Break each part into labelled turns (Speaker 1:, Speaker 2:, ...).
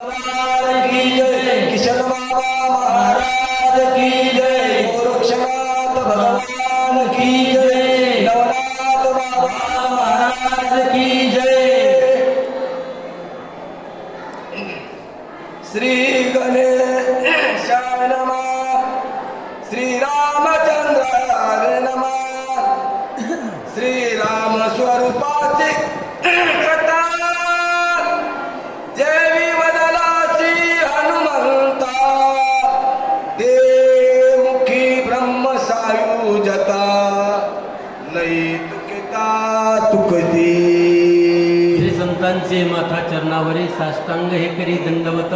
Speaker 1: की जय किशन बाबा महाराज की जय गोरक्षनाथ भगवान की जय नवनाथ बाबा महाराज की जय श्री गणेशाय नमः श्री रामचंद्राय नमः श्री राम स्वरूपाची कथा देवी वदलासी हनुमंता ते मुखी ब्रह्म सायुजता लई तुकिता तुकती.
Speaker 2: श्री संतांचे माथा चरणावरी साष्टांग हे करी दंडवत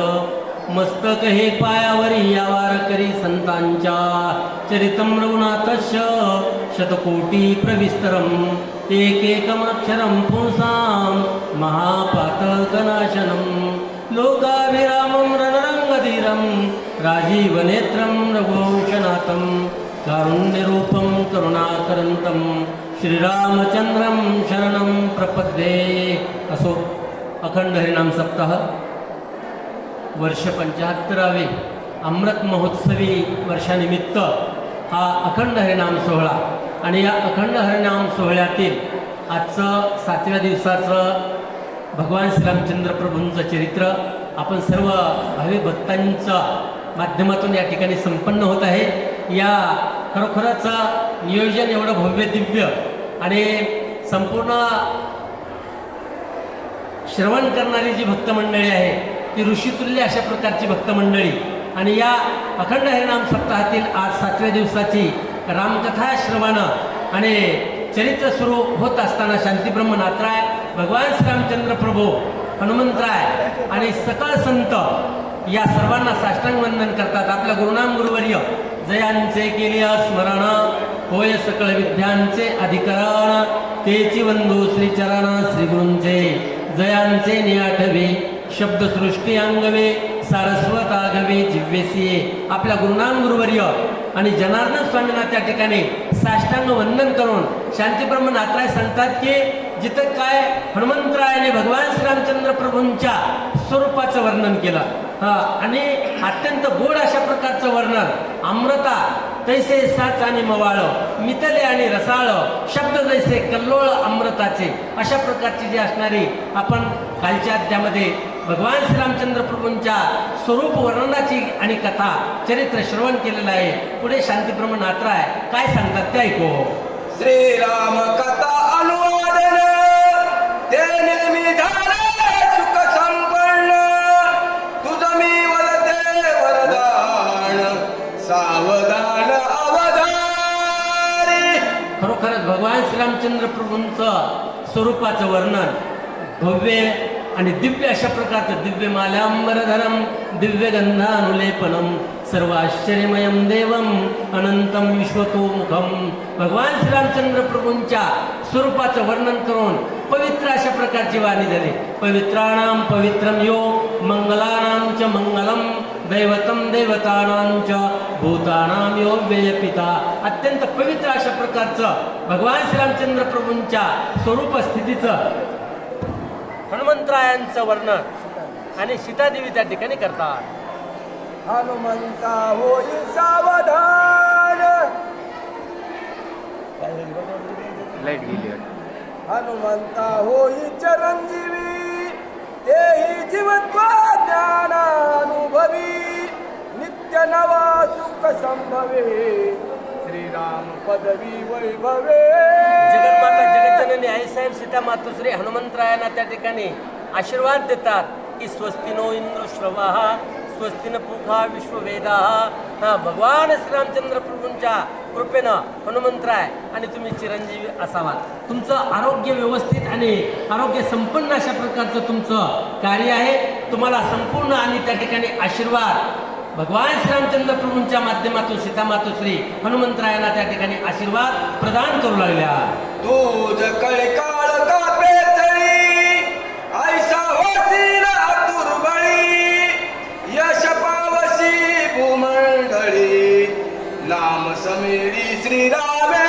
Speaker 2: मस्तक हे पायावरी यावार करी संतांच्या चरितम रघुनाथस्य शतकोटी प्रविस्तरम एकैकमक्षरं पुंसां महापातकनाशनं लोकाभिरामं रणरङ्गधीरं राजीवनेत्रं रघुवंशनाथं कारुण्यरूपं करुणाकरन्तं श्रीरामचंद्रं शरणं प्रपद्ये. असो अखंड हरिनाम सप्ताह वर्ष 75वे अमृत महोत्सवी वर्षानिमित्त हा अखंड हरिनाम सोहळा आणि या अखंड हरिनाम सोहळ्यातील आजचं 7व्या दिवसाचं भगवान श्रीरामचंद्र प्रभूंचं चरित्र आपण सर्व भावी भक्तांच्या माध्यमातून या ठिकाणी संपन्न होत आहे. या खरोखरच नियोजन एवढं भव्य दिव्य आणि संपूर्ण श्रवण करणारी जी भक्तमंडळी आहे ती ऋषितुल्य अशा प्रकारची भक्तमंडळी आणि या अखंड हरिनाम सप्ताहातील आज 7व्या दिवसाची रामकथा श्रवणं आणि चरित्र सुरू होत असताना शांतीब्रह्म नाथराय भगवान श्रीरामचंद्र प्रभू हनुमंतराय आणि सकळ संत या सर्वांना साष्टांग वंदन करतात. आपल्या गुरुनाम गुरुवर्य जयांचे केले स्मरण होय सकळ विद्यांचे अधिकरण तेची वंदू श्रीचरण श्री गुरूंचे जयांचे निआठवे शब्दसृष्टी अंगवे सारस्वत आगवे जिव्वेसिये. आपल्या गुरुनाम गुरुवर्य आणि जनार्दन स्वामींना त्या ठिकाणी साष्टांग वंदन करून शांतीब्रह्म नाथराय सांगतात की जिथं काय हनुमंतरायाने भगवान श्रीरामचंद्र प्रभूंच्या स्वरूपाचं वर्णन केलं आणि अत्यंत गोड अशा प्रकारचं वर्णन अमृता तैसे साच आणि मवाळ मितले आणि रसाळ शब्द जैसे कल्लोळ अमृताचे अशा प्रकारची जी असणारी आपण कालच्या अध्यामध्ये भगवान श्रीरामचंद्र प्रभूंच्या स्वरूप वर्णनाची आणि कथा चरित्र श्रवण केलेलं आहे. पुढे शांतीब्रह्म नाथराय काय सांगतात ते ऐकू.
Speaker 1: श्रीराम कथा अनुवादन ते नेहमी झाले सुख संपन्न तुझ मी वरते वरदान सावधान अवधारी.
Speaker 2: खरोखरच भगवान श्रीरामचंद्र प्रभूंचं स्वरूपाचं वर्णन भव्य आणि दिव्य अशा प्रकारचं दिव्य माल्याम्बरधरम दिव्य गंधानुलेपनम सर्व आश्चर्यमयम देवम अनंतम विश्वतोमुखम. भगवान श्रीरामचंद्र प्रभूंच्या स्वरूपाचं वर्णन करून पवित्र अशा प्रकारची वाणी झाली. पवित्राणाम पवित्रम यो मंगलानाम च मंगलम दैवतम देवतानां च भूतानां यो व्ययपिता. अत्यंत पवित्र अशा प्रकारचं भगवान श्रीरामचंद्र प्रभूंच्या स्वरूप स्थितीचं हनुमंतरायांचं वर्णन आणि सीतादेवी त्या ठिकाणी करतात.
Speaker 1: हनुमंता होई सावधान
Speaker 2: लाईट गेली.
Speaker 1: हनुमंता होई चिरंजीवी तेही जीवत्वा ज्ञानानुभवी नित्य नवा सुख संभवे श्रीराम पदवी वैभवे.
Speaker 2: जगन्माता जगज्जननी आईसाहेब सीता मातोश्री हनुमंतरायांना त्या ठिकाणी आशीर्वाद देतात की स्वस्ति नो इंद्र श्रवाः स्वस्ति न पूषा विश्ववेदाः. भगवान श्रीरामचंद्र प्रभूंच्या कृपेनं हनुमंतराय आणि तुम्ही चिरंजीवी असावा. तुमचं आरोग्य व्यवस्थित आणि आरोग्य संपन्न अशा प्रकारचं तुमचं कार्य आहे. तुम्हाला संपूर्ण आणि त्या ठिकाणी आशीर्वाद भगवान श्रीरामचंद्र प्रभूंच्या माध्यमातून सीता मातोश्री हनुमंतरायांना त्या ठिकाणी आशीर्वाद प्रदान करू लागल्या.
Speaker 1: तुझ कळे काळ कापे चळी ऐसा होशील आतुरबळी यश पावशी भूमंडळी नाम समेळी श्रीरामे.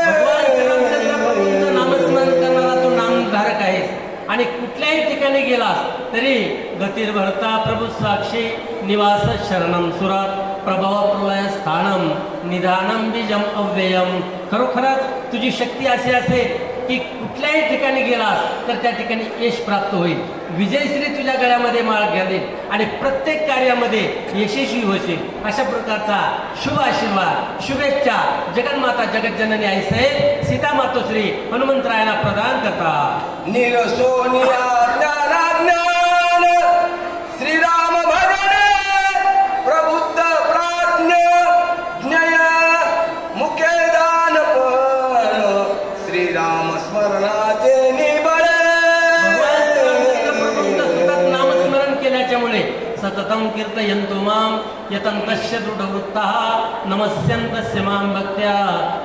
Speaker 2: भगवान श्रीरामचंद्र प्रभूंचं नामस्मरण करणारा तो नामधारक आहे आणि कुठल्याही ठिकाणी गेलास तरी गतिर्भर्ता प्रभू साक्षी निवास शरणम सुरात प्रभव प्रलय स्थानम निधानम बीजम अव्ययम. खरोखरच तुझी शक्ती अशी असेल की कुठल्याही ठिकाणी गेलास तर त्या ठिकाणी यश प्राप्त होईल. विजयश्री तुझ्या गळ्यामध्ये माळ घालेल आणि प्रत्येक कार्यामध्ये यशस्वी होशील. अशा प्रकारचा शुभ आशीर्वाद शुभेच्छा जगन्माता जगज्जननी आई साहेब सीता मातोश्री हनुमंतरायाला प्रदान करतात.
Speaker 1: निरसोनिया ज्ञानाज्ञान श्रीराम भजने प्रबुद्ध प्राज्ञ ज्ञय मुखे दानपण श्रीराम स्मरणाचे निबळे.
Speaker 2: नामस्मरण केल्याच्यामुळे सततम कीर्तयन्तु माम यतन्तस्य दृढवृत्तः नमस्यन्तस्य मां भक्त्या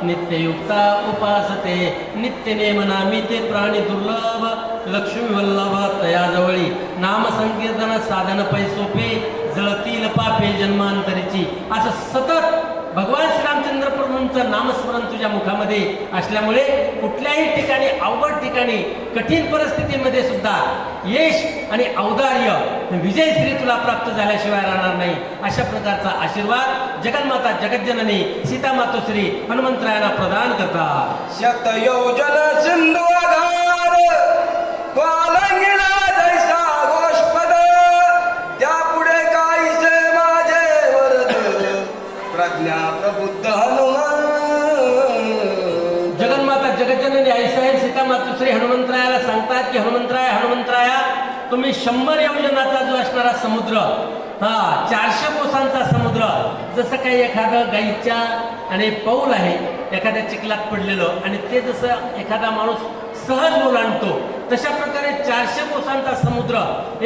Speaker 2: नित्ययुक्ता उपासते. नित्यनेमनामी ते प्राणी दुर्लभ लक्ष्मी वल्लभ तयाजवळी नाम संकीर्तन साधन पैसोपे जळतील पापे जन्मांतरीची. असं सतत भगवान श्रीरामचंद्र प्रभूंचं नामस्मरण तुझ्या मुखामध्ये असल्यामुळे कुठल्याही ठिकाणी अवघड ठिकाणी कठीण परिस्थितीमध्ये सुद्धा यश आणि औदार्य विजयश्री तुला प्राप्त झाल्याशिवाय राहणार नाही. अशा प्रकारचा आशीर्वाद जगन्माता जगज्जननी सीता मातोश्री हनुमंतरायाला प्रदान करतात.
Speaker 1: शतयोजन सिंधू आधार त्वालंगिला जैसा गोष्पद त्यापुढे काहीसे माझे वरद प्रज्ञा प्रबुद्ध हनुमान.
Speaker 2: जगन्माता जगज्जननी आईसाहेब सीता मातोश्री हनुमंतरायाला सांगतात की हनुमंतराया तुम्ही 100 योजनाचा जो असणारा समुद्र 400 कोसांचा समुद्र जसं काही एखादं गाईच्या आणि पाऊल आहे एखाद्या चिखलात पडलेलं आणि ते जसं एखादा माणूस सहज ओलांडतो तशा प्रकारे 400 कोसांचा समुद्र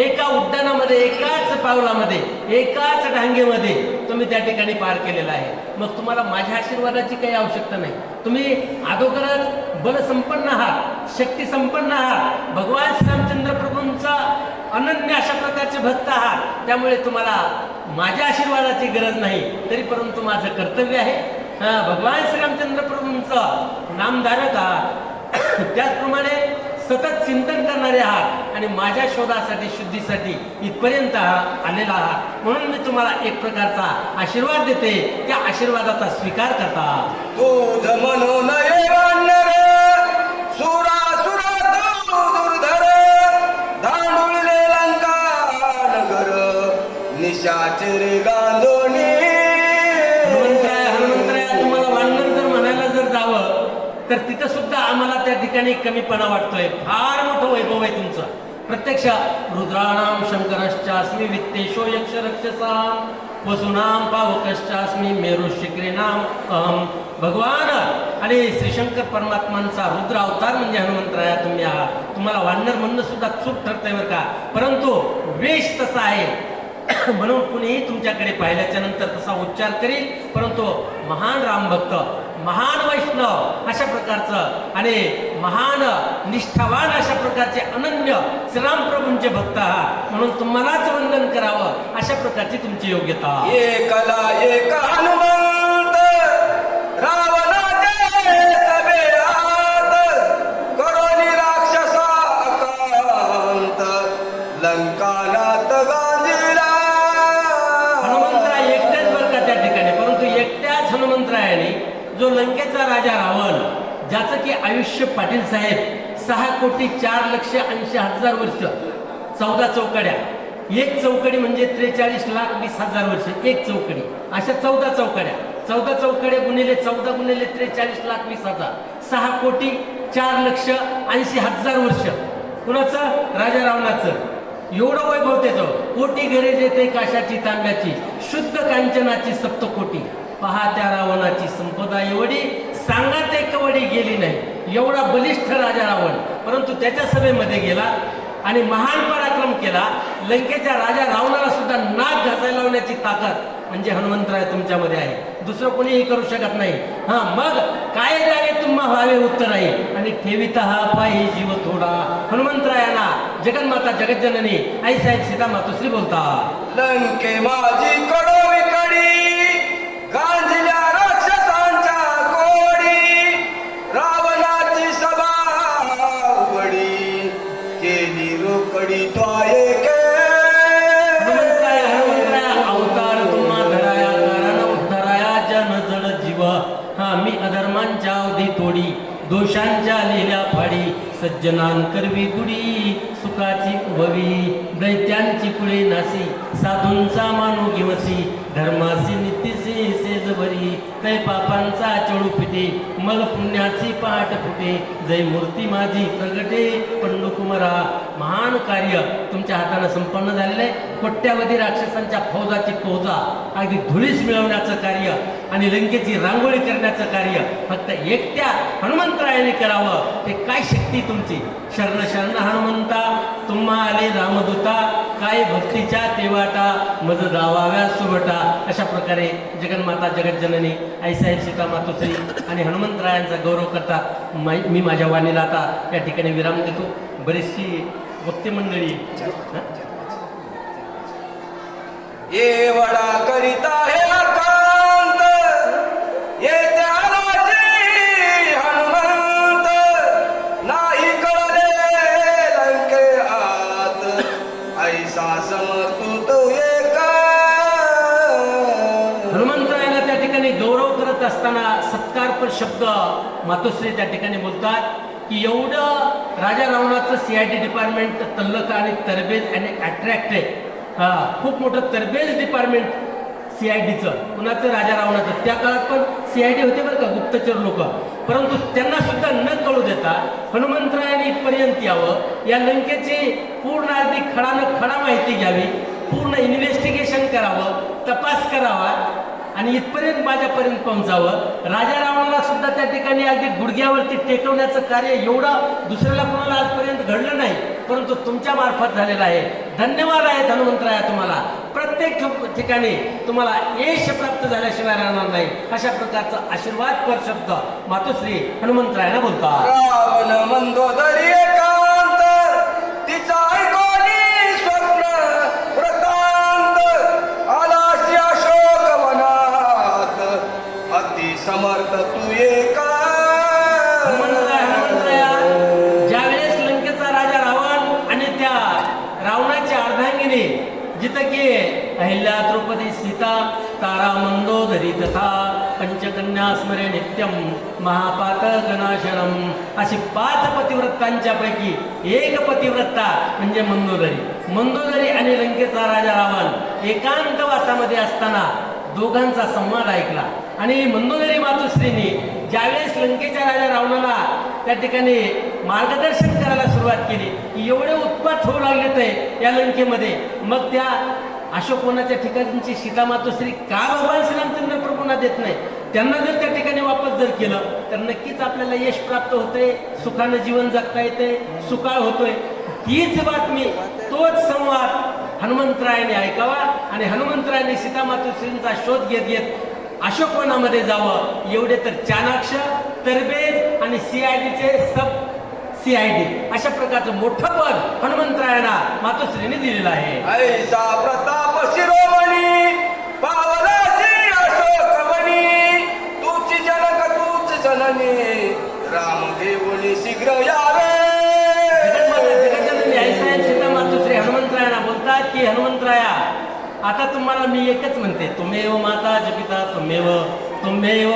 Speaker 2: एका उड्डाणामध्ये एकाच पावलामध्ये एकाच ढांगेमध्ये तुम्ही त्या ठिकाणी पार केलेला आहे. मग तुम्हाला माझ्या आशीर्वादाची काही आवश्यकता नाही. तुम्ही अगोदरच बलसंपन्न आहात शक्ती संपन्न आहात भगवान श्रीरामचंद्र प्रभूंचा अनन्य अशा प्रकारचे भक्त आहात. त्यामुळे तुम्हाला माझ्या आशीर्वादाची गरज नाही. तरी परंतु माझं कर्तव्य आहे भगवान श्रीरामचंद्र प्रभूंचं नामधारक आहात त्याचप्रमाणे सतत चिंतन करणारे आहात आणि माझ्या शोधासाठी शुद्धीसाठी इथपर्यंत आलेला आहात. म्हणून मी तुम्हाला एक प्रकारचा आशीर्वाद देते. त्या आशीर्वादाचा स्वीकार करता.
Speaker 1: तुझ म्हणून वानर सुरासुरा तू दुर्धर धांडुळले लंका नगर निशाचे रे गांधोणी.
Speaker 2: हनुमंतराया तुम्हाला वानर जर म्हणायला जर जावं तर तिथं सुद्धा आम्हाला त्या ठिकाणी कमीपणा वाटतोय. फार मोठं वैभव आहे तुमचं. प्रत्यक्ष रुद्राणाम शंकरश्चास्मी वित्तेशो यक्ष रक्षसाम वसुनाम पावकश्चास्मी मेरू शिक्रीनाम अहम. भगवान आणि श्रीशंकर परमात्मांचा रुद्र अवतार म्हणजे हनुमंतराया तुम्ही आहात. तुम्हाला वानर म्हणणं सुद्धा चूक ठरतंय बरं का. परंतु वेश तसा आहे म्हणून कुणीही तुमच्याकडे पाहिल्याच्या नंतर तसा उच्चार करील. परंतु महान रामभक्त महान वैष्णव अशा प्रकारचं आणि महान निष्ठावान अशा प्रकारचे अनन्य श्रीराम प्रभूंचे भक्त आहात. म्हणून तुम्हालाच वंदन करावं अशा प्रकारची तुमची योग्यता.
Speaker 1: एकला एक हनुमंत रावणाचे सभेत करोनी राक्षसा अकांत लंकानाथ गांधीला.
Speaker 2: हनुमंतराय एकट्याच बरं का त्या ठिकाणी. परंतु एकट्याच हनुमंतरायाने जो लंकेचा राजा रावण ज्याचं की आयुष्य पाटील साहेब 6,04,80,000 वर्ष 14 चौकड्या. एक चौकडी म्हणजे 43,20,000 वर्ष एक चौकडी. अशा 14 चौकड्या 14 चौकड्या गुणिले 14 गुणिले 43,20,000 6,04,80,000 वर्ष. कुणाचं राजा रावणाचं एवढं वैभव त्याचं. कोटी घरे जेथे काशाची तांब्याची शुद्ध कांचनाची सप्तकोटी पहा त्या रावणाची संपदा एवढी सांगा ते कवडी गेली नाही. एवढा बलिष्ठ राजा रावण परंतु त्याच्या सभेमध्ये गेला आणि महान पराक्रम केला. लंकेच्या राजा रावणाला सुद्धा नाक घासायला लावण्याची ताकद म्हणजे हनुमंतराय तुमच्यामध्ये आहे. दुसरं कोणीही करू शकत नाही. मग काय द्यावे तुम्हा व्हावे उत्तर आहे आणि ठेविता हा पायी जीव थोडा. हनुमंतरायांना जगन्माता जगज्जननी आई साहेब सीता मातोश्री बोलतात.
Speaker 1: लंके माझी कडोवी कडी गांजल्या राक्षसांच्या कोडी रावणाची सभा उघडी केली रोकडी तो एक
Speaker 2: सज्जनान करवी गुडी सुखाची उभवी दैत्यांची कुळे नासी साधूंचा मानू गिवसी धर्मासी नित्यसी सेज भरी कै पापांचा चळू पिटे मग पुण्याची पहाट फुटे जय मूर्ती माझी प्रगटे पंडू कुमारा. महान कार्य तुमच्या हाताने संपन्न झालेलं आहे. कोट्यावधी राक्षसांच्या फौजाची फौजा अगदी धुळीस मिळवण्याचं कार्य आणि लंकेची रांगोळी करण्याचं कार्य फक्त एकट्या हनुमंतरायाने करावं. ते काय शक्ती तुमची. शरण शरण हनुमंता तुम्हा आले रामदूता काय भक्तीच्या तेवाटा मज दावाव्या सुबटा. अशा प्रकारे जगन्माता जगज्जननी आईसाहेब सीता मातोश्री आणि हनुमंतरायांचा गौरव करतात. मी माझ्या वाणीला आता या ठिकाणी विराम देतो. बरीचशी वक्ते मंडळी
Speaker 1: एवढा करिता हे अकांत येत्या राजी हनुमंत नाही कळले लंके आत ऐसा समर्थ तो एका.
Speaker 2: हनुमंतरायाला त्या ठिकाणी गौरव करत असताना सत्कारपर शब्द मातोश्री त्या ठिकाणी बोलतात की एवढं राजा रावणाचं CID डिपार्टमेंट तल्लक आणि तरबेज आणि अट्रॅक्ट आहे. खूप मोठं तरबेज डिपार्टमेंट CIDचं कुणाचं राजा रावणाचं. त्या काळात पण CID होते बरं का गुप्तचर लोक. परंतु त्यांना सुद्धा न कळू देता हनुमंतरायाने इथपर्यंत यावं या लंकेची पूर्ण अगदी खडानं खडा माहिती घ्यावी पूर्ण इन्व्हेस्टिगेशन करावं तपास करावा आणि इथपर्यंत माझ्यापर्यंत पोहोचावं. राजा रावणाला सुद्धा त्या ठिकाणी अगदी गुडघ्यावरती टेकवण्याचं कार्य एवढं दुसऱ्याला कोणाला आजपर्यंत घडलं नाही परंतु तुमच्या मार्फत झालेलं आहे. धन्यवाद आहेत हनुमंतराया तुम्हाला. प्रत्येक ठिकाणी तुम्हाला यश प्राप्त झाल्याशिवाय राहणार नाही. अशा प्रकारचा आशीर्वादपर शब्द मातोश्री हनुमंतरायाला बोलतात.
Speaker 1: रावण मंदोदरी एकांत तिचा ऐकोनी स्वप्न वृत्तांत आलाशी अशोक वनात अति समर्थ तू एका.
Speaker 2: हनुमंतराया ज्यावेळेस लंकेचा राजा रावण आणि त्या रावणाची अर्धांगिनी जिथं की अहिल्या द्रौपदी सीता तारा मंदोदरी तथा पंचकन्या स्मरे नित्यम महापात गणाशनम अशी 5 पतिव्रतांच्या पैकी एक पतिव्रता म्हणजे मंदोदरी. मंदोदरी आणि लंकेचा राजा रावण एकांतवासामध्ये असताना दोघांचा संवाद ऐकला आणि मंदोदरी मातोश्रीनी ज्यावेळेस लंकेच्या राजा रावणाला त्या ठिकाणी मार्गदर्शन करायला सुरुवात केली की एवढे उत्पात होऊ लागले ते या लंकेमध्ये. मग त्या अशोकवनाच्या ठिकाणची सीता मातोश्री का भगवान श्रीरामचंद्र प्रभूंना देत नाही. त्यांना जर त्या ठिकाणी वापस जर केलं तर नक्कीच आपल्याला यश प्राप्त होतंय सुखानं जीवन जगता येते सुकाळ होतोय. तीच बातमी तोच संवाद हनुमंतरायाने ऐकावा आणि हनुमंतरायाने सीता मातोश्रींचा शोध घेत घेत अशोकवनामध्ये जावं. एवढे तर चाणाक्ष तरबेज आणि CIDचे सब CID अशा प्रकारचं मोठं पद हनुमंतरायांना मातोश्रीने दिलेलं आहे.
Speaker 1: ऐसा प्रताप शिरोमणी पावलासी अशोकवनी तुची जनक तूच जननी रामदेवनी शीघ्र यावे.
Speaker 2: जगज्जननी आईसाहेब सीता मातोश्री हनुमंतरायांना बोलतात की हनुमंतराया आता तुम्हाला मी एकच म्हणते तुमेव माता च पिता तुमेव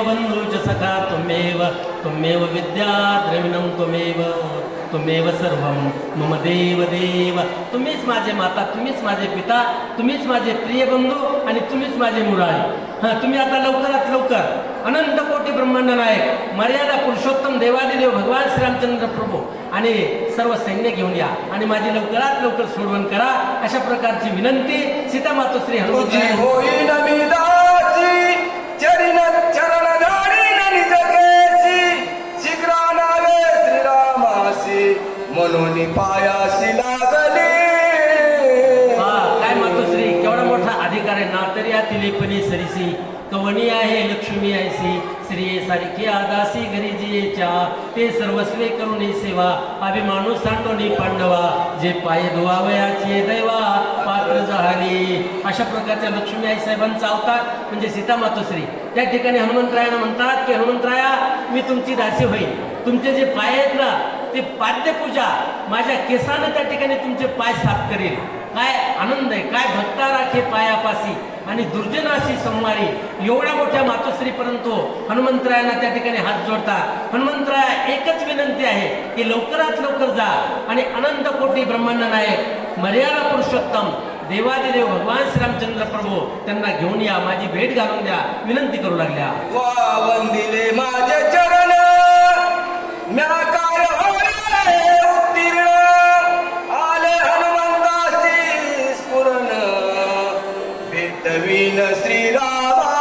Speaker 2: बंधूच सखा तुमेव विद्या द्रविणम तुमेव सर्वम मम देव देव. तुम्हीच माझे माता तुम्हीच माझे पिता तुम्हीच माझे प्रिय बंधू आणि तुम्हीच माझे मुरारी. तुम्ही आता लवकरात लवकर अनंत कोटी ब्रह्मांड नायक मर्यादा पुरुषोत्तम देवादिदेव भगवान श्रीरामचंद्र प्रभू आणि सर्व सैन्य घेऊन या आणि माझी लवकरात लवकर सोडवण करा. अशा प्रकारची विनंती सीता मातोश्री
Speaker 1: तुझी
Speaker 2: हनुमंतराया
Speaker 1: होईन मी दासी चरण धाडीन निज केसी शीघ्र नावे श्रीरामासी म्हणून पायासी लागली.
Speaker 2: काय मातोश्री केवढा मोठा अधिकार आहे. नातरी आतील पण सरीसी कवणी आहे लक्ष्मी ऐसी श्री सारखी आदासी घरी जियेच्या ते सर्वस्वे करुणी सेवा अभिमानू सांडोनी पांडवा जे पाय धुवावयाचे दैवा पात्र झाली. अशा प्रकारच्या लक्ष्मी आई साहेबांचा अवतार म्हणजे सीता मातोश्री. त्या ठिकाणी हनुमंतरायांना म्हणतात की हनुमंतराया मी तुमची दासी होईल. तुमचे जे पाय आहेत ना ते पाद्यपूजा माझ्या केसानं त्या ठिकाणी तुमचे पाय साफ करेल. काय आनंद आहे काय भक्ता राखे राखे पायापासी आणि दुर्जनाशी संहारी एवढ्या मोठ्या मातोश्रीपर्यंत हनुमंतरायांना त्या ठिकाणी हात जोडता. हनुमंतराया एकच विनंती आहे की लवकरात लवकर जा आणि अनंत कोटी ब्रह्मांड नायक मर्यादा पुरुषोत्तम देवादिदेव भगवान श्रीरामचंद्र प्रभू त्यांना घेऊन या, माझी भेट घालून द्या, विनंती करू लागल्या.
Speaker 1: वा वंदिले माझे चरण म्या काय होय उत्तीर्ण आले हनुमंतासी स्फुरण भेटवीन श्रीरामा.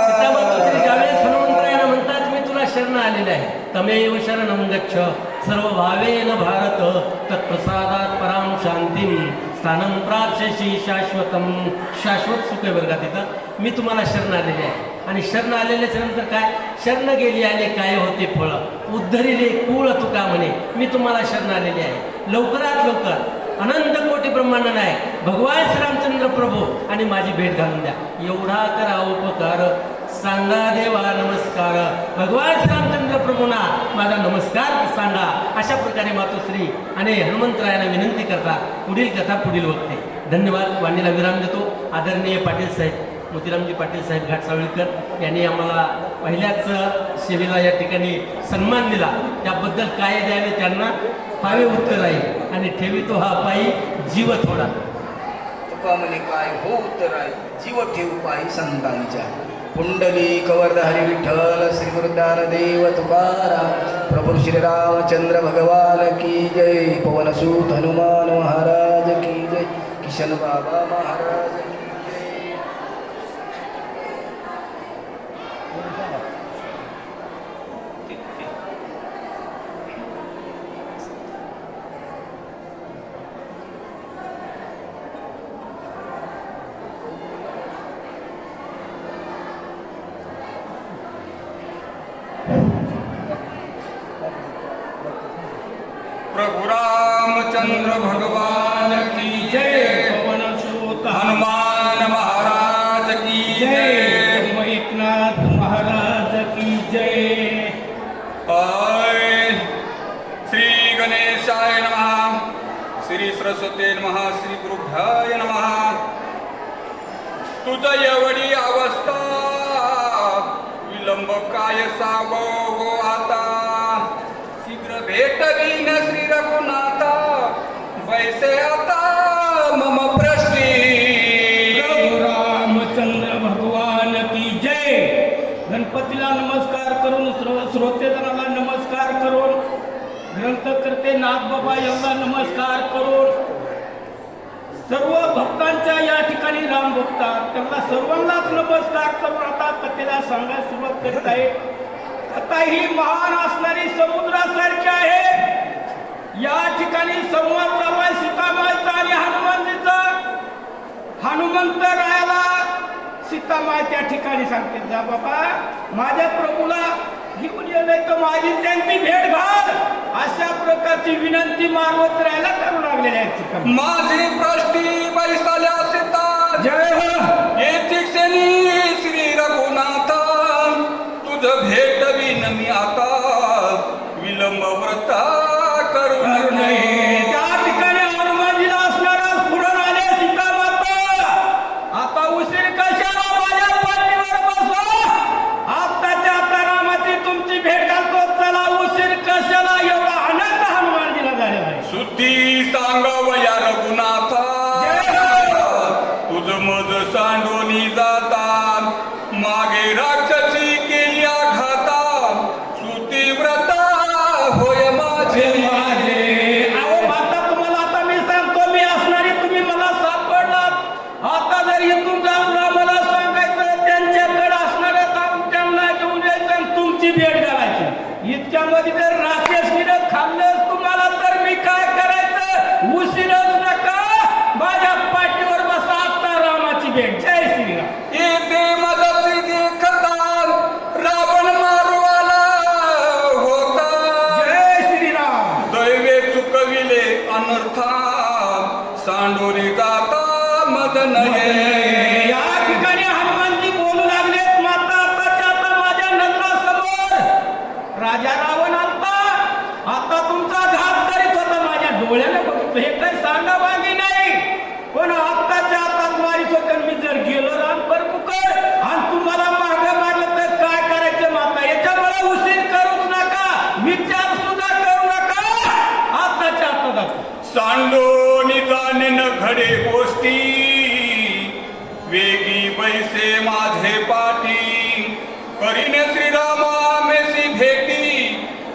Speaker 2: सीतामाता ज्यावेळेस हनुमंतरायांना म्हणतात मी तुला शरण आलेले आहे, तमेव शरणं गच्छ सर्व भावेन भारत तत्प्रसादात पराम शांतीम स्थानं प्राप्स्यसि शाश्वतम. शाश्वत सुख आहे बरं का तिथं. मी तुम्हाला शरण आलेले आहे आणि शरण आलेल्याच्या नंतर काय, शरण गेली आणि काय होते फळ उद्धरिले कुळ तुका म्हणे. मी तुम्हाला शरण आलेले आहे, लवकरात लवकर अनंत कोटी ब्रह्मांड नाही भगवान श्रीरामचंद्र प्रभू आणि माझी भेट घालून द्या. एवढा करा उपकार सांगा देवा नमस्कार. भगवान श्रीरामचंद्र प्रभूंना माझा नमस्कार सांगा. अशा प्रकारे मातोश्री आणि हनुमंतरायांना विनंती करतात. पुढील कथा पुढील वक्ते. धन्यवाद. वाणीला विराम देतो. आदरणीय पाटील साहेब मोतीरामजी पाटील साहेब घाटसावळीकर यांनी आम्हाला पहिल्याच सेवेला या ठिकाणी सन्मान दिला. त्याबद्दल काय द्यावे त्यांना पावे उत्तर आहे आणि ठेवितो हा पायी जीव थोडा.
Speaker 1: तुका म्हणे काय हो उत्तर आहे जीव ठेवू पायी संतांच्या. कुंडली कवरधारी विठ्ठल श्री गुरुज्ञानदेव तुकाराम प्रभू श्री रामचंद्र भगवान की जय. पवनसूत हनुमान महाराज की जय. किशन बाबा महाराज की जय. प्रभु रामचंद्र भगवान की जय.
Speaker 3: पवनसूत
Speaker 1: हनुमान महाराज की जय.
Speaker 3: एकनाथ महाराज की जय.
Speaker 1: जय. श्री गणेशाय नमः. श्री सरस्वती नमः. श्री गुरुभ्याय नमः. तुझ एवढी अवस्था विलंब काय सावो आता. शीघ्र भेटवीन श्री रघुनाथा वैसे आता मम प्रश्नी.
Speaker 3: प्रभु रामचंद्र भगवान की जय. गणपतीला नमस्कार करून श्रोतेजनाला नमस्कार करून ग्रंथकर्ते नाथबाबा यांना नमस्कार करून सर्व भक्तांच्या या ठिकाणी राम भक्तात त्यांना सर्वांनाच नमस्कार करून आता कथेला सांगायला सुरुवात करीत आहे. कथा ही महान असणारी समुद्रासारखी आहे. या ठिकाणी संवाद चालू आहे सीतामाईचा आणि हनुमानजीचा. हनुमंत रायाला सीतामाई त्या ठिकाणी सांगते जा बाबा माझ्या प्रभूला घेऊन ये नाही तर माझी त्यांची भेट घाल. अशा प्रकारची विनंती मारवत राहायला करू लागलेली आहेत.
Speaker 1: माझी प्रश्नी बैसाल्या सीता
Speaker 3: जय हो.
Speaker 1: येथे क्षणी श्री रघुनाथ तुझ भेटवीन मी आता विलंब व्रत करू नये.
Speaker 3: त्या ठिकाणी हनुमानजीला असणारा स्फुरण आले सीतामाता आता उशीर कशाला माझ्या पाठीवर बसवा. आत्ताच्या आता रामाची तुमची भेट घालतो चला उशीर कशाला. एवढा आनंद हनुमानजीला झालेला आहे.
Speaker 1: सुद्धी सांगावया रघुनाथ तुझ मज सांडोनी जाता मागे राक्षसी केली आघाता. सुती व्रता होय माझे
Speaker 3: अहो माता तुम्हाला आता मी सांगतो मी असणारी तुम्ही मला सापडलात. आता जर इथून जाऊन रामाला सांगायचं त्यांच्याकडे असणारे जाऊन त्यांना घेऊन यायचं आणि तुमची भेट घालायची. इतक्यामध्ये जर राक्षसनीनं खाल्लं तुम्हाला तर मी काय करायचं. उशीरच नका माझ्या पाठीवर बसा आता रामाची भेट. जय श्रीराम.
Speaker 1: येते मदती देखता रावण मारवाला होता.
Speaker 3: जय श्रीराम.
Speaker 1: दैवे चुकविले अनर्था सांडोनी जाता मज नये.
Speaker 3: या ठिकाणी हनुमानजी बोलू लागलेत माता आताच्या आता माझ्या नजरासमोर राजा रावण आलता. आता तुमचा घात करीत होता माझ्या डोळ्याने बघितलं. हे काही सांगा वागी नाही पण आता
Speaker 4: घडे गोष्टी वेगी बैसे माझे पाठी करीन श्रीरामा मेसी भेटी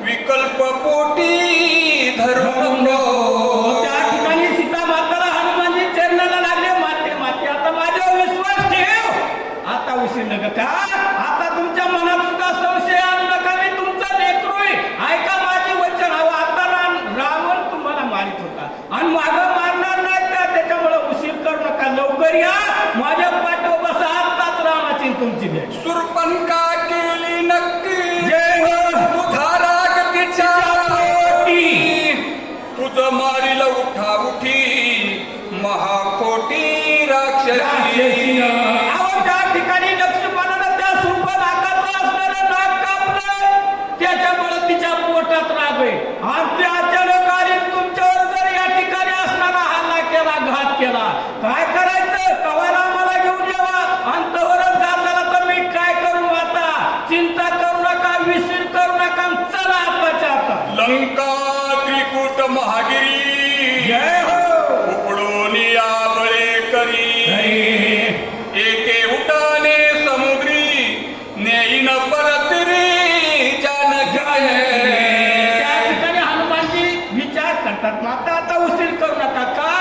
Speaker 4: विकल्प पोटी धरून
Speaker 3: त्या ठिकाणी सीता माताला हनुमानजी चरणाला लागले, माते माते आता माझ्यावर विश्वास ठेव, आता उशीर नका का, आता तुमच्या मनात सुद्धा संशय आणू नका, मी तुमचा लेकरू आहे, ऐका माझे वचन हवं. आता रावण तुम्हाला मारित होता आणि मागं मारणार नाही का, त्याच्यामुळे उशीर करू नका, लवकर या माझ्या पाठव बसा, आत्ताच रामाची तुमची भेट.
Speaker 4: सुरपणका केली नक्की
Speaker 3: जय हो.
Speaker 4: तुझा राग तिच्या पोटी तुझ मारील उठा उठी महाखोटी राक्षसी.
Speaker 3: अहो, त्या ठिकाणी लक्ष्मणानं त्या सुपर्णखाचं असणारं नाक कापलं, त्याच्यामुळे तिच्या पोटात राग आहे आणि ते अचानक आली तुमच्यावर जर या ठिकाणी असणारा हल्ला केला, घात केला, काय करायचं, कवा रामाला घेऊन यावा आणि तवरच घात झाला तर मी काय करू, आता चिंता करू नका, विसीर करू नका, चला आताच्या आता.
Speaker 4: लंका त्रिकूट महागिरी
Speaker 3: जय हो.
Speaker 4: उपडून या बळे करी एके उठाने समुद्री नेईन परतरी जानकी.
Speaker 3: त्या ठिकाणी हनुमानजी विचार करतात, माता आता उशीर करू नका का,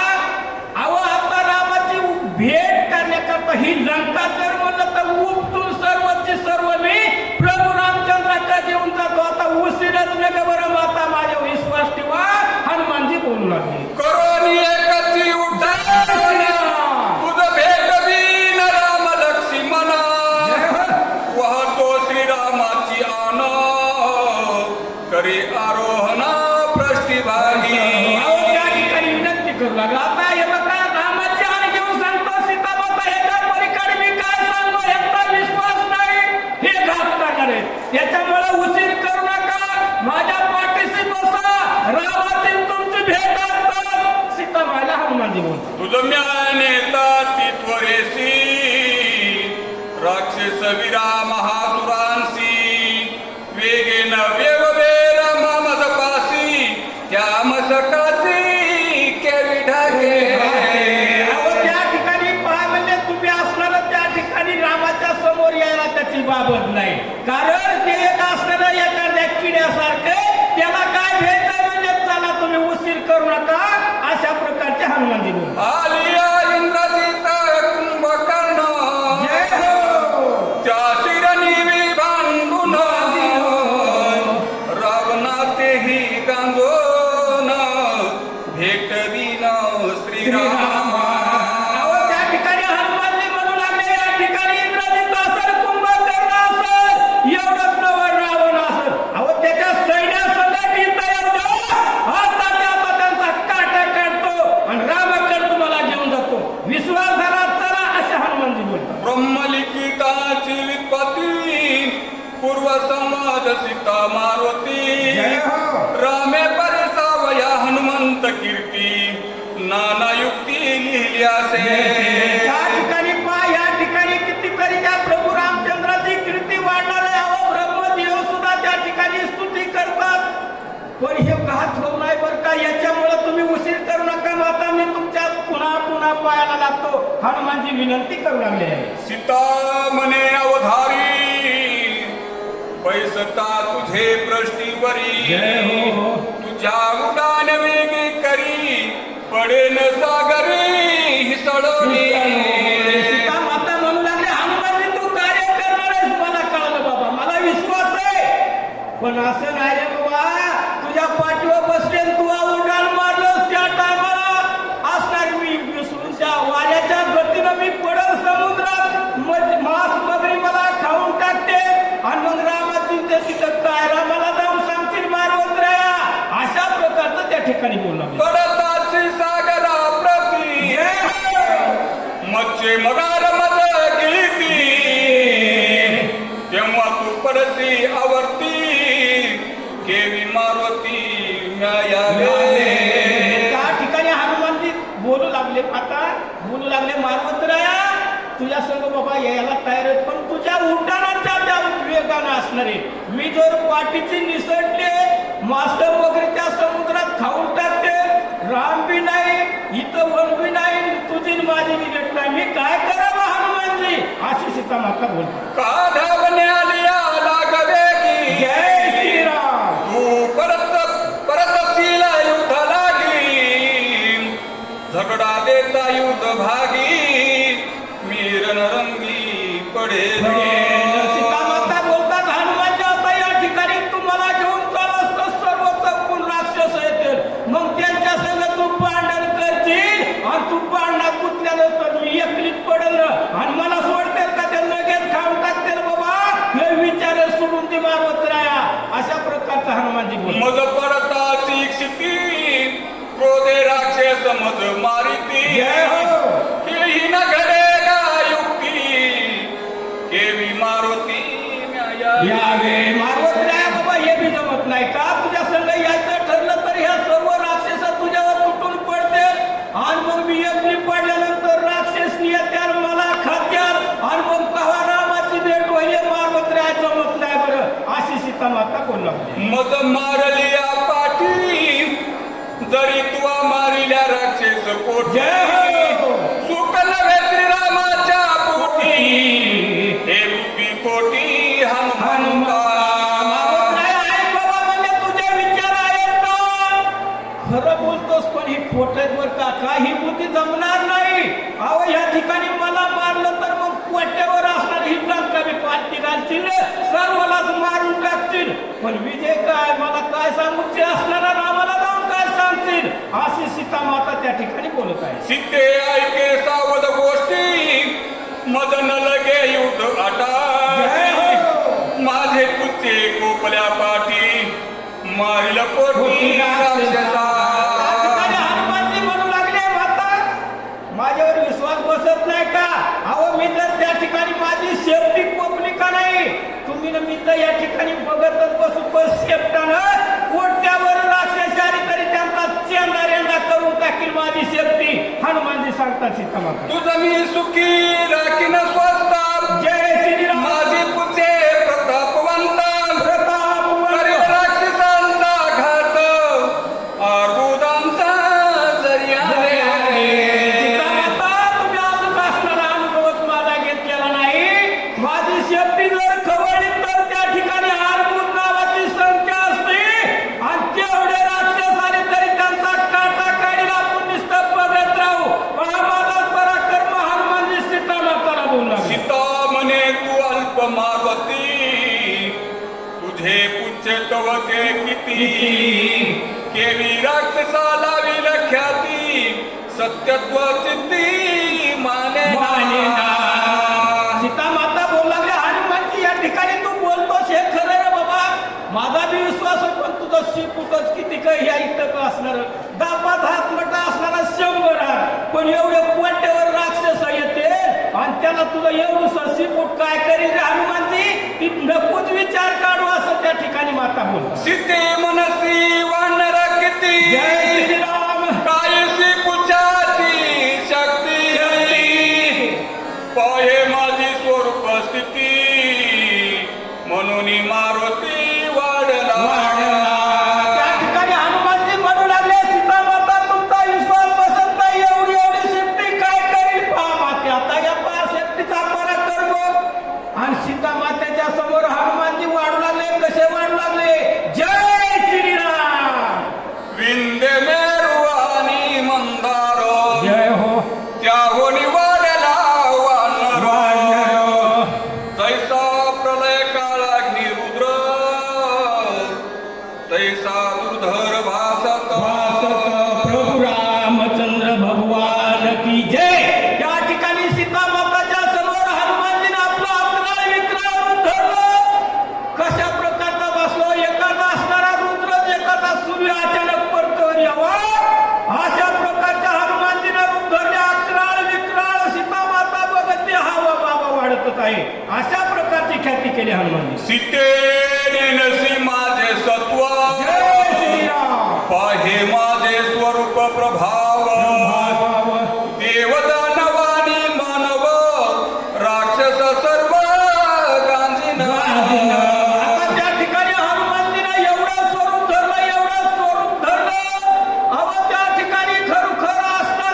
Speaker 3: अहो आता रामाची भेट करण्याकरता ही लंका जर म्हणलं तर उपटून सर्वची सर्व मी प्रभू रामचंद्राच्या घेऊन जातो, आता उशीरच नका बरं माता, माझ्या विश्वास ठेवा. हनुमानजी बोलू लागले,
Speaker 4: करोनी एकची उठान तुझ भेट बीन राम लक्ष्मण वाहतो श्रीरामाची आन करी आरोहणा पृष्ठभागी.
Speaker 3: अहो त्या ठिकाणी विनंती करू लागला, आता हे बघा रामाची हानी घेऊन सांगतो सीता माता, ह्याच्या पलीकडे मी काय सांगू, ह्याचा विश्वास नाही, हे घात करणार आहे, त्याच्यामुळे उशीर करू नका, माझ्या पाठीशी बसा, रामाची तुमची भेट असतात. सीता मायला हनुमानजी बोलतो,
Speaker 4: तुझ म्या नेता ती त्वरेसी राक्षस विरा महासुरांसी वेगेन वेगवेर मामज पासी त्या मसकासी केवी ढाके.
Speaker 3: अहो त्या ठिकाणी पहा, म्हणजे तुम्ही असणार त्या ठिकाणी रामाच्या समोर यायला त्याची बाबत नाही, कारण ते एक असणारं एखाद्या किड्यासारखे, त्याला काय भेटाय म्हणजे चला तुम्ही उशीर करू नका, अशा प्रकारचे हनुमानजी बोल.
Speaker 4: आलिया इंद्रजित कुंभकर्ण
Speaker 3: जय हो.
Speaker 4: त्या शिरनिवी भांडून रावणा तेही गांजोन भेटवीन श्रीराम.
Speaker 3: अहो त्या ठिकाणी हनुमानजी म्हणू लागले, या ठिकाणी इंद्रजित असेल, कुंभकर्ण असेल, एवढंच नवं रावण असेल, अहो त्याच्या सैन्यासंगत तयार जाऊ, आताच्या आता त्यांचा काटा काढतो आणि रामाकडे तुम्हाला घेऊन जातो, विश्वासघातात चला, असे हनुमानजी बोलतात.
Speaker 4: ब्रह्मलिखिताची वित्पत्ती पूर्व संवाद सीता मारुती
Speaker 3: जय हो.
Speaker 4: रामे परिसावया हनुमंत कीर्ती नाना युक्ती लिहिल्यासे.
Speaker 3: या ठिकाणी पहा, या ठिकाणी कितीतरी त्या प्रभू रामचंद्राची कीर्ती वाढणार आहे, अहो ब्रह्मदेव सुद्धा त्या ठिकाणी स्तुती करतात, पण हे घात होऊ नये बरं का, याच्यामुळे तुम्ही उशीर करू नका माता, मी तुमच्या पुन्हा पुन्हा पायाला लागतो, हनुमानजी विनंती करू लागले आहे.
Speaker 4: सीता मने अवधारी पैसता तुझे पृष्ठीवरी
Speaker 3: जय हो.
Speaker 4: तुझ्या उडान वेगी करी पडेन सागरी हिसळणी.
Speaker 3: सीता माता म्हणू लागले, हनुमानजी तू कार्य करणार आहेस, मला कळलं बाबा, मला विश्वास आहे, पण असं नाही रे बाबा, तुझ्या पाठीवर बसले तू उड्डाण मारलंस, त्या टायमाला असणार मी विसरूच्या वाऱ्याच्या गतीनं मी पडल समुद्रात, मांस मगरी मला खाऊन टाकते आणि मग रामाची ते तिथं काय रामाला जाऊन सांगतील मारवत्र्या, अशा प्रकारचं त्या ठिकाणी बोलणार.
Speaker 4: पडताची सागरा प्रती मच्छे मगार मज गिळती तेव्हा तू पडसी आवर्ती केवी मारुती म्यायावे.
Speaker 3: त्या ठिकाणी हनुमानजी बोलू लागले, आता बोलू लागले, मारवत्र्या तुझ्या संग बाबा यायला तयार आहेत, पण तुझ्या उड्डाणाच्या त्या वेगानं असणार आहे, मी जर पाठीची निसटले, मासे वगैरे त्या समुद्रात खाऊन टाकते, राम बी नाही, इथं वनवी नाही तुझी न माझी विजट नाही मी काय करावं हनुमानजी अशी सीता माता बोलते
Speaker 4: का धावणे आलिया लागवे की
Speaker 3: जय श्रीराम
Speaker 4: तू परत परतशील युद्ध लागी झगडा देता युद्ध भागी मीर नरंगी पडेल
Speaker 3: सीता माता बोलतात हनुमानजी आता या ठिकाणी तुम्हाला घेऊन चालस तर सर्व चौकून राक्षस येतील मग त्यांच्या संग तू भांडण करशील आणि तू भांडणात गुंतल्यानंतर मी एकलीच पडेल आणि मला सोडतील का ते लगेच खाऊन टाकतील बाबा हे विचार सोडून ती मारवत राया अशा प्रकारचा हनुमानजी बोलतात
Speaker 4: मज परताची क्षिती क्रोधे राक्षस मज मारिती
Speaker 3: जय हो
Speaker 4: ही न घडे का युक्ती केवी मारुती
Speaker 3: यावे मारवत राया बाबा हे बी जमत नाही का तुझ्या संग यायचं ठरलं तर ह्या सर्व राक्षस तुझ्यावर तुटून पडते आणि मग मी एकली पडल्यानंतर राक्षस येत्याल मला खात्याल आणि मग कवा रामाची भेट होईल मारवत राया जमत नाही बरं अशी सीता माता बोलला
Speaker 4: मज मारलिया पाठी जरी तुवा मारिल्या राक्षस कोटी
Speaker 3: जय हो
Speaker 4: सुख नव्हे श्रीरामाच्या पोटी हे रूपी कोटी हनुमंता
Speaker 3: मारवत राया ऐक बाबा म्हणजे तुझे विचार आहेत ना खरं बोलतोस पण ही खोट आहेत बरं का काही बुद्धी जमणार नाही अहो या ठिकाणी मला मारलं तर मग कोट्यावर असणार ही लंका मी पाठी घालतील सर्वालाच मारून टाकतील पण विजय काय मला काय सांगूचे असणारा रामाला जाऊन काय सांगतील अशी सीता माता त्या ठिकाणी बोलत आहे
Speaker 4: सीते ऐके सावध गोष्टी मज न लगे युद्ध आटा
Speaker 3: जय हो.
Speaker 4: माझे कुचे कोपल्या पाठी मारिल कोटी राक्षसा
Speaker 3: त्या ठिकाणी हनुमानजी म्हणू लागले माता माझ्यावर विश्वास बसत नाही का अहो मी जर त्या ठिकाणी माझी शेपटी कोपली का नाही तुम्ही ना मी तर या ठिकाणी बघतच बसू बस शेपटानं कोट्यावर राक्षस आली तरी त्यांचा चेंदा रेंदा करून टाकील माझी शेपटी हनुमानजी सांगतात सीता माता
Speaker 4: तुझ मी सुखी राखीन स्वस्ता
Speaker 3: जय श्रीराम
Speaker 4: माझी पुचे प्रतापवंता
Speaker 3: प्रताप
Speaker 4: करील राक्षसांचा घात अर्बुदांचा जरी आले
Speaker 3: सीता माता तुम्ही अजून असणारा अनुभवच माझा घेतलेला नाही माझी शेपटी जर खवळली तर त्या ठिकाणी अर्बुद नावाची संख्या असते आणि तेवढे राक्षस आले तरी त्यांचा काटा काढील आपण नुसतं बघत राहू पण हा माझा पराक्रम हनुमानजी सीता माताला बोलला
Speaker 4: सीता म्हणे तू अल्प मारवती तुझे पुच्छ तवके किती केवी राक्षसा लाविल ख्याती सत्यत्व चित्ती माने
Speaker 3: सीता माता बोल लागले हनुमानजी या ठिकाणी तू बोलतोस हे खरं रे बाबा माझा बी विश्वास आहे पण तुझं शिपूटच किती काही ह्या इतकं असणार दापात हात मोठा असणारा 100 हात पण एवढे कोट्यावर राक्षस येते आणि त्याला तुझं एवढं शिपूट काय करील रे हनुमानजी ती नकोच विचार काढू असं त्या ठिकाणी माता बोल
Speaker 4: सीते मनसी वानर किती
Speaker 3: जय श्रीराम
Speaker 4: कायसी पुच्छाची शक्ती पाहे माझी स्वरूप स्थिती म्हणून मारुती वाढला
Speaker 3: त्या ठिकाणी हनुमानजी म्हणू लागले सीता माता तुमचा विश्वास बसत नाही एवढी एवढी शेपटी काय करील पहा माते आता या पहा शेपटीचा पराक्रम आणि सीता मातेच्या समोर हनुमानजी वाढू लागले कसे वाढू लागले जय श्रीराम
Speaker 4: विंदे मेरू आणि मंदारो
Speaker 3: जय हो
Speaker 4: त्याहोनी वाढला वानर जैसा प्रलय काळाग्नी रुद्र तैसा दुर्धर भासत
Speaker 3: प्रभू रामचंद्र भगवान की जय त्या ठिकाणी सीता माताच्या समोर हनुमानजीने आपलं अकराळ विक्राळ धरलं कशा प्रकारचा बसलो एखादा असणारा रुद्रच एखादा सूर्य अचानक परतवर यावा अशा प्रकारच्या हनुमानजीने रूप धरले अकराळ विक्राळ सीता माता बघते हवा बाबा वाढतच आहे अशा प्रकारची ख्याती केली हनुमानजी
Speaker 4: सीते नसी माझे सत्व
Speaker 3: जय श्रीराम
Speaker 4: पाहे माझे स्वरूप प्रभाव देवदानवानी मानव राक्षस सर्व गांजीन
Speaker 3: आता त्या ठिकाणी हनुमानजीने एवढं स्वरूप धरलं एवढं स्वरूप धरलं अहो त्या ठिकाणी खरोखर असणार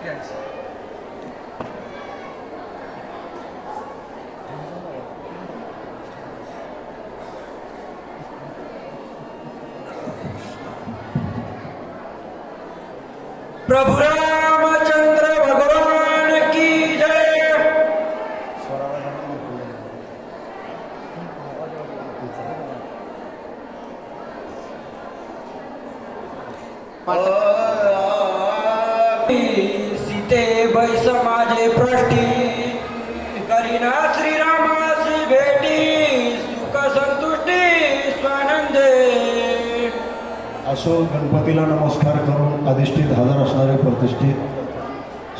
Speaker 1: प्रभु रामचंद्र भगवान की जय। सीते बैस माझे पृष्ठी करीना श्रीरामासी भेटी सुख संतुष्टी स्वानंदे।
Speaker 5: असो गणपतीला नमस्कार करून अधिष्ठित हजर असणारे प्रतिष्ठित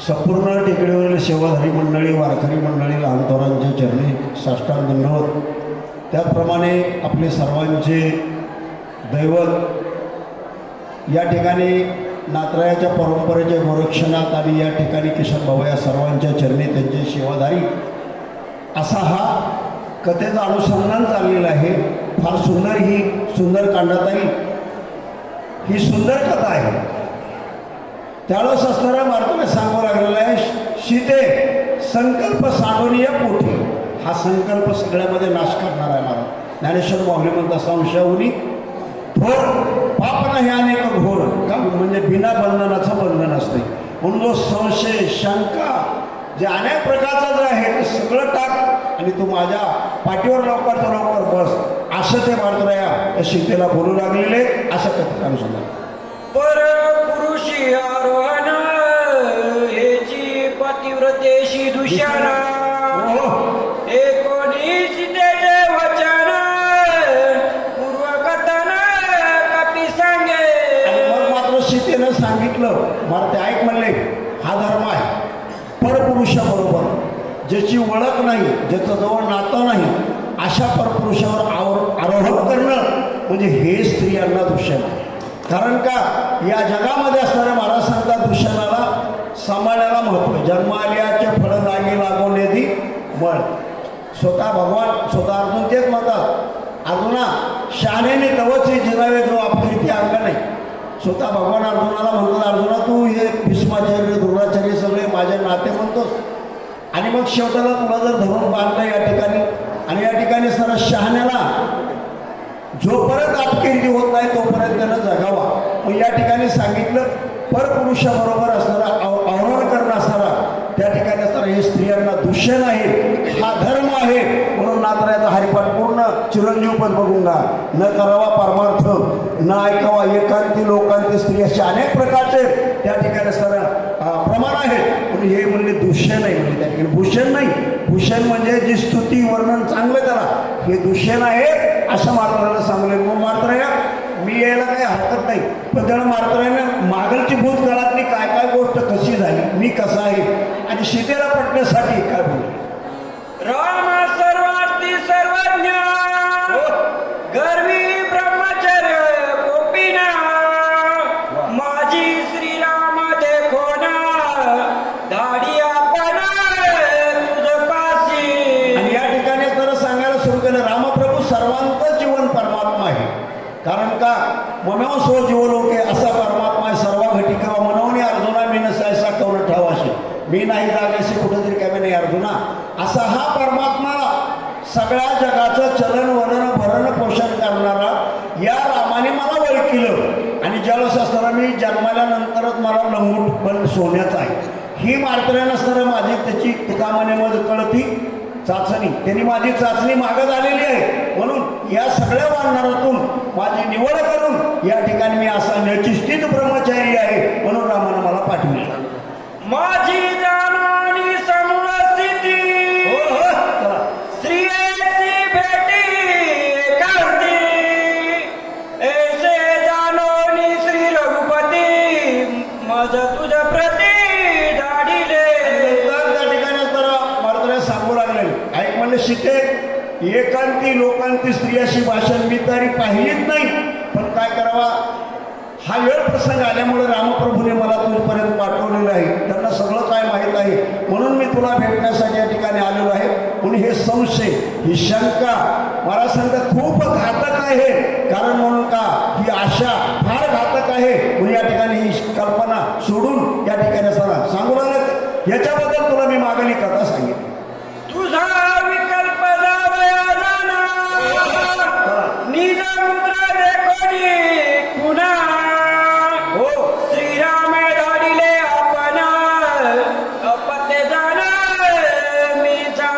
Speaker 5: संपूर्ण टेकडीवरील सेवाधारी मंडळी, वारकरी मंडळी, लहानथोरांच्या चरणी साष्टांग दंडवत, त्याचप्रमाणे आपले सर्वांचे दैवत या ठिकाणी नातरायाच्या परंपरेच्या गोरक्षणात आणि या ठिकाणी किशन बाबा या सर्वांच्या चरणी त्यांचे सेवाधारी असा हा कथेचं अनुसंधान चाललेलं आहे. फार सुंदर ही सुंदर कांडाताई ही सुंदर कथा आहे. त्यावेळेस असणारा मार्गाने सांगावं लागलेला आहे, सीते संकल्प साडोनिया पोटी. हा संकल्प सगळ्यामध्ये नाश करणारा आहे महाराज. ज्ञानेश्वर माऊली म्हणतात संशयाहुनी थोर पाप नाही अनेक घोर. का म्हणजे बिना बंधनाचं बंधन असते. म्हणून जो संशय शंका जे अनेक प्रकारचं जे आहे ते सगळं टाक आणि तू माझ्या पाठीवर लवकर बस असं ते मार्तराया त्या सीतेला बोलू लागलेले. असं कथेला सुद्धा
Speaker 1: पर पुरुषी आरोहण हेची पतिव्रतेशी दुष्याना एकोणीस सीतेचे वचन पूर्वकथन कपी सांगे.
Speaker 5: आणि मग मात्र सीतेनं सांगितलं मला ते ऐक म्हणले, हा धर्म आहे. परपुरुषाबरोबर ज्याची ओळख नाही, ज्याचं जवळ नातं नाही, अशा परपुरुषावर आरोहण करणं म्हणजे हे स्त्रियांना दूषण आहे. कारण का या जगामध्ये असणाऱ्या महाराज सांगतात दूषणाला सांभाळण्याला महत्त्व. जन्माल्याचे फळ लागे लागून येती मळ. स्वतः भगवान स्वतः अर्जुन तेच म्हणतात, अर्जुना शहाण्याने तवचे जिनावे जो अपकीर्ती अंग नाही. स्वतः भगवान अर्जुनाला म्हणतात, अर्जुना तू हे भीष्माचार्य द्रोणाचार्य सगळे माझे नाते म्हणतोस आणि मग शेवटाला तुला जर धरून बांधलं या ठिकाणी आणि या ठिकाणी सर शहाण्याला जोपर्यंत अपकीर्ती होत नाही तोपर्यंत त्यानं जगावा. मग या ठिकाणी सांगितलं परपुरुषाबरोबर असणारा आव्हान करणं असणारा त्या ठिकाणी असणारा हे स्त्रियांना दूषण आहे. हा धर्म आहे. म्हणून नातरायाचा हरिपाठ पूर्ण चिरंजीव पद बघूंगा न करावा परमार्थ न ऐकावा एकांती लोकांती स्त्री असे अनेक प्रकारचे त्या ठिकाणी असणारा प्रमाण आहेत. पण हे म्हणले दूषण आहे. म्हणजे त्या ठिकाणी भूषण नाही. भूषण म्हणजे जी स्तुती वर्णन चांगलं करा, हे दूषण आहे असं मार्तरायाला सांगले. मग मार्तराया मी यायला काही हरकत नाही, पण त्याला मार्तरायाने मागलची भूतकाळातली काय काय गोष्ट कशी झाली, मी कसा आहे आणि सीतेला पटण्यासाठी काय बोलले.
Speaker 1: राम सर्वार्थी सर्वज्ञ गर्वी ब्रह्मचर्य गोपीना माझी श्रीराम देखो ना दाढी आपण तुझ पाशी.
Speaker 5: आणि या ठिकाणी तर सांगायला सुरू केलं रामप्रभू सर्वांचं जीवन परमात्मा आहे. कारण का मनव सो जीवलोके असा परमात्मा आहे. सर्व घटी किंवा मनवणे अर्जुना मी नसायचा कवण ठेवाशी मी नाही जागायचे कुठेतरी कमी नाही अर्जुना. असा हा परमात्मा सगळ्या जगाचं चलन वलन भरण पोषण करणारा या रामाने मला ओळखलं. आणि ज्यावेळेस असताना मी जन्माल्यानंतरच मला लंगूट पण सोन्याचं आहे. ही मार्तऱ्या नसताना माझी त्याची तुकामनेमध्ये कळती चाचणी, त्यांनी माझी चाचणी मागं झालेली आहे. म्हणून या सगळ्या वानरातून माझी निवड करून या ठिकाणी मी असा निश्चित ब्रह्मचारी आहे म्हणून रामानं मला पाठवलं.
Speaker 1: माझी जाणवणी समूळ स्थिती श्रीयेची भेटी एकांती ऐसे जाणवणी श्री रघुपती मज तुझ प्रती धाडिले.
Speaker 5: त्या ठिकाणी जरा मार्तऱ्या सांगू लागले, ऐक म्हणले सीते एकांती लोकांती स्त्रियाशी भाषण मी तरी पाहिलीच नाही, पण काय करावा हा वेळ प्रसंग आल्यामुळे रामप्रभूने मला तुझपर्यंत पाठवलेलं आहे. त्यांना सगळं काय माहीत आहे म्हणून मी तुला भेटण्यासाठी या ठिकाणी आलेलो आहे. म्हणून हे संशय ही शंका मला सांगता खूप घातक आहे. कारण म्हणून का ही आशा फार घातक आहे. म्हणून या ठिकाणी ही कल्पना सोडून या ठिकाणी असताना सांगू याच्याबद्दल तुला मी मागणी कथा सांगितली.
Speaker 3: तुझा विकल्प जावया जाना निज मुद्रा देखोनी पुन्हा
Speaker 5: हो
Speaker 3: श्रीराम धाडिले आपण अपत्य जाण मी
Speaker 5: आणि
Speaker 3: जाण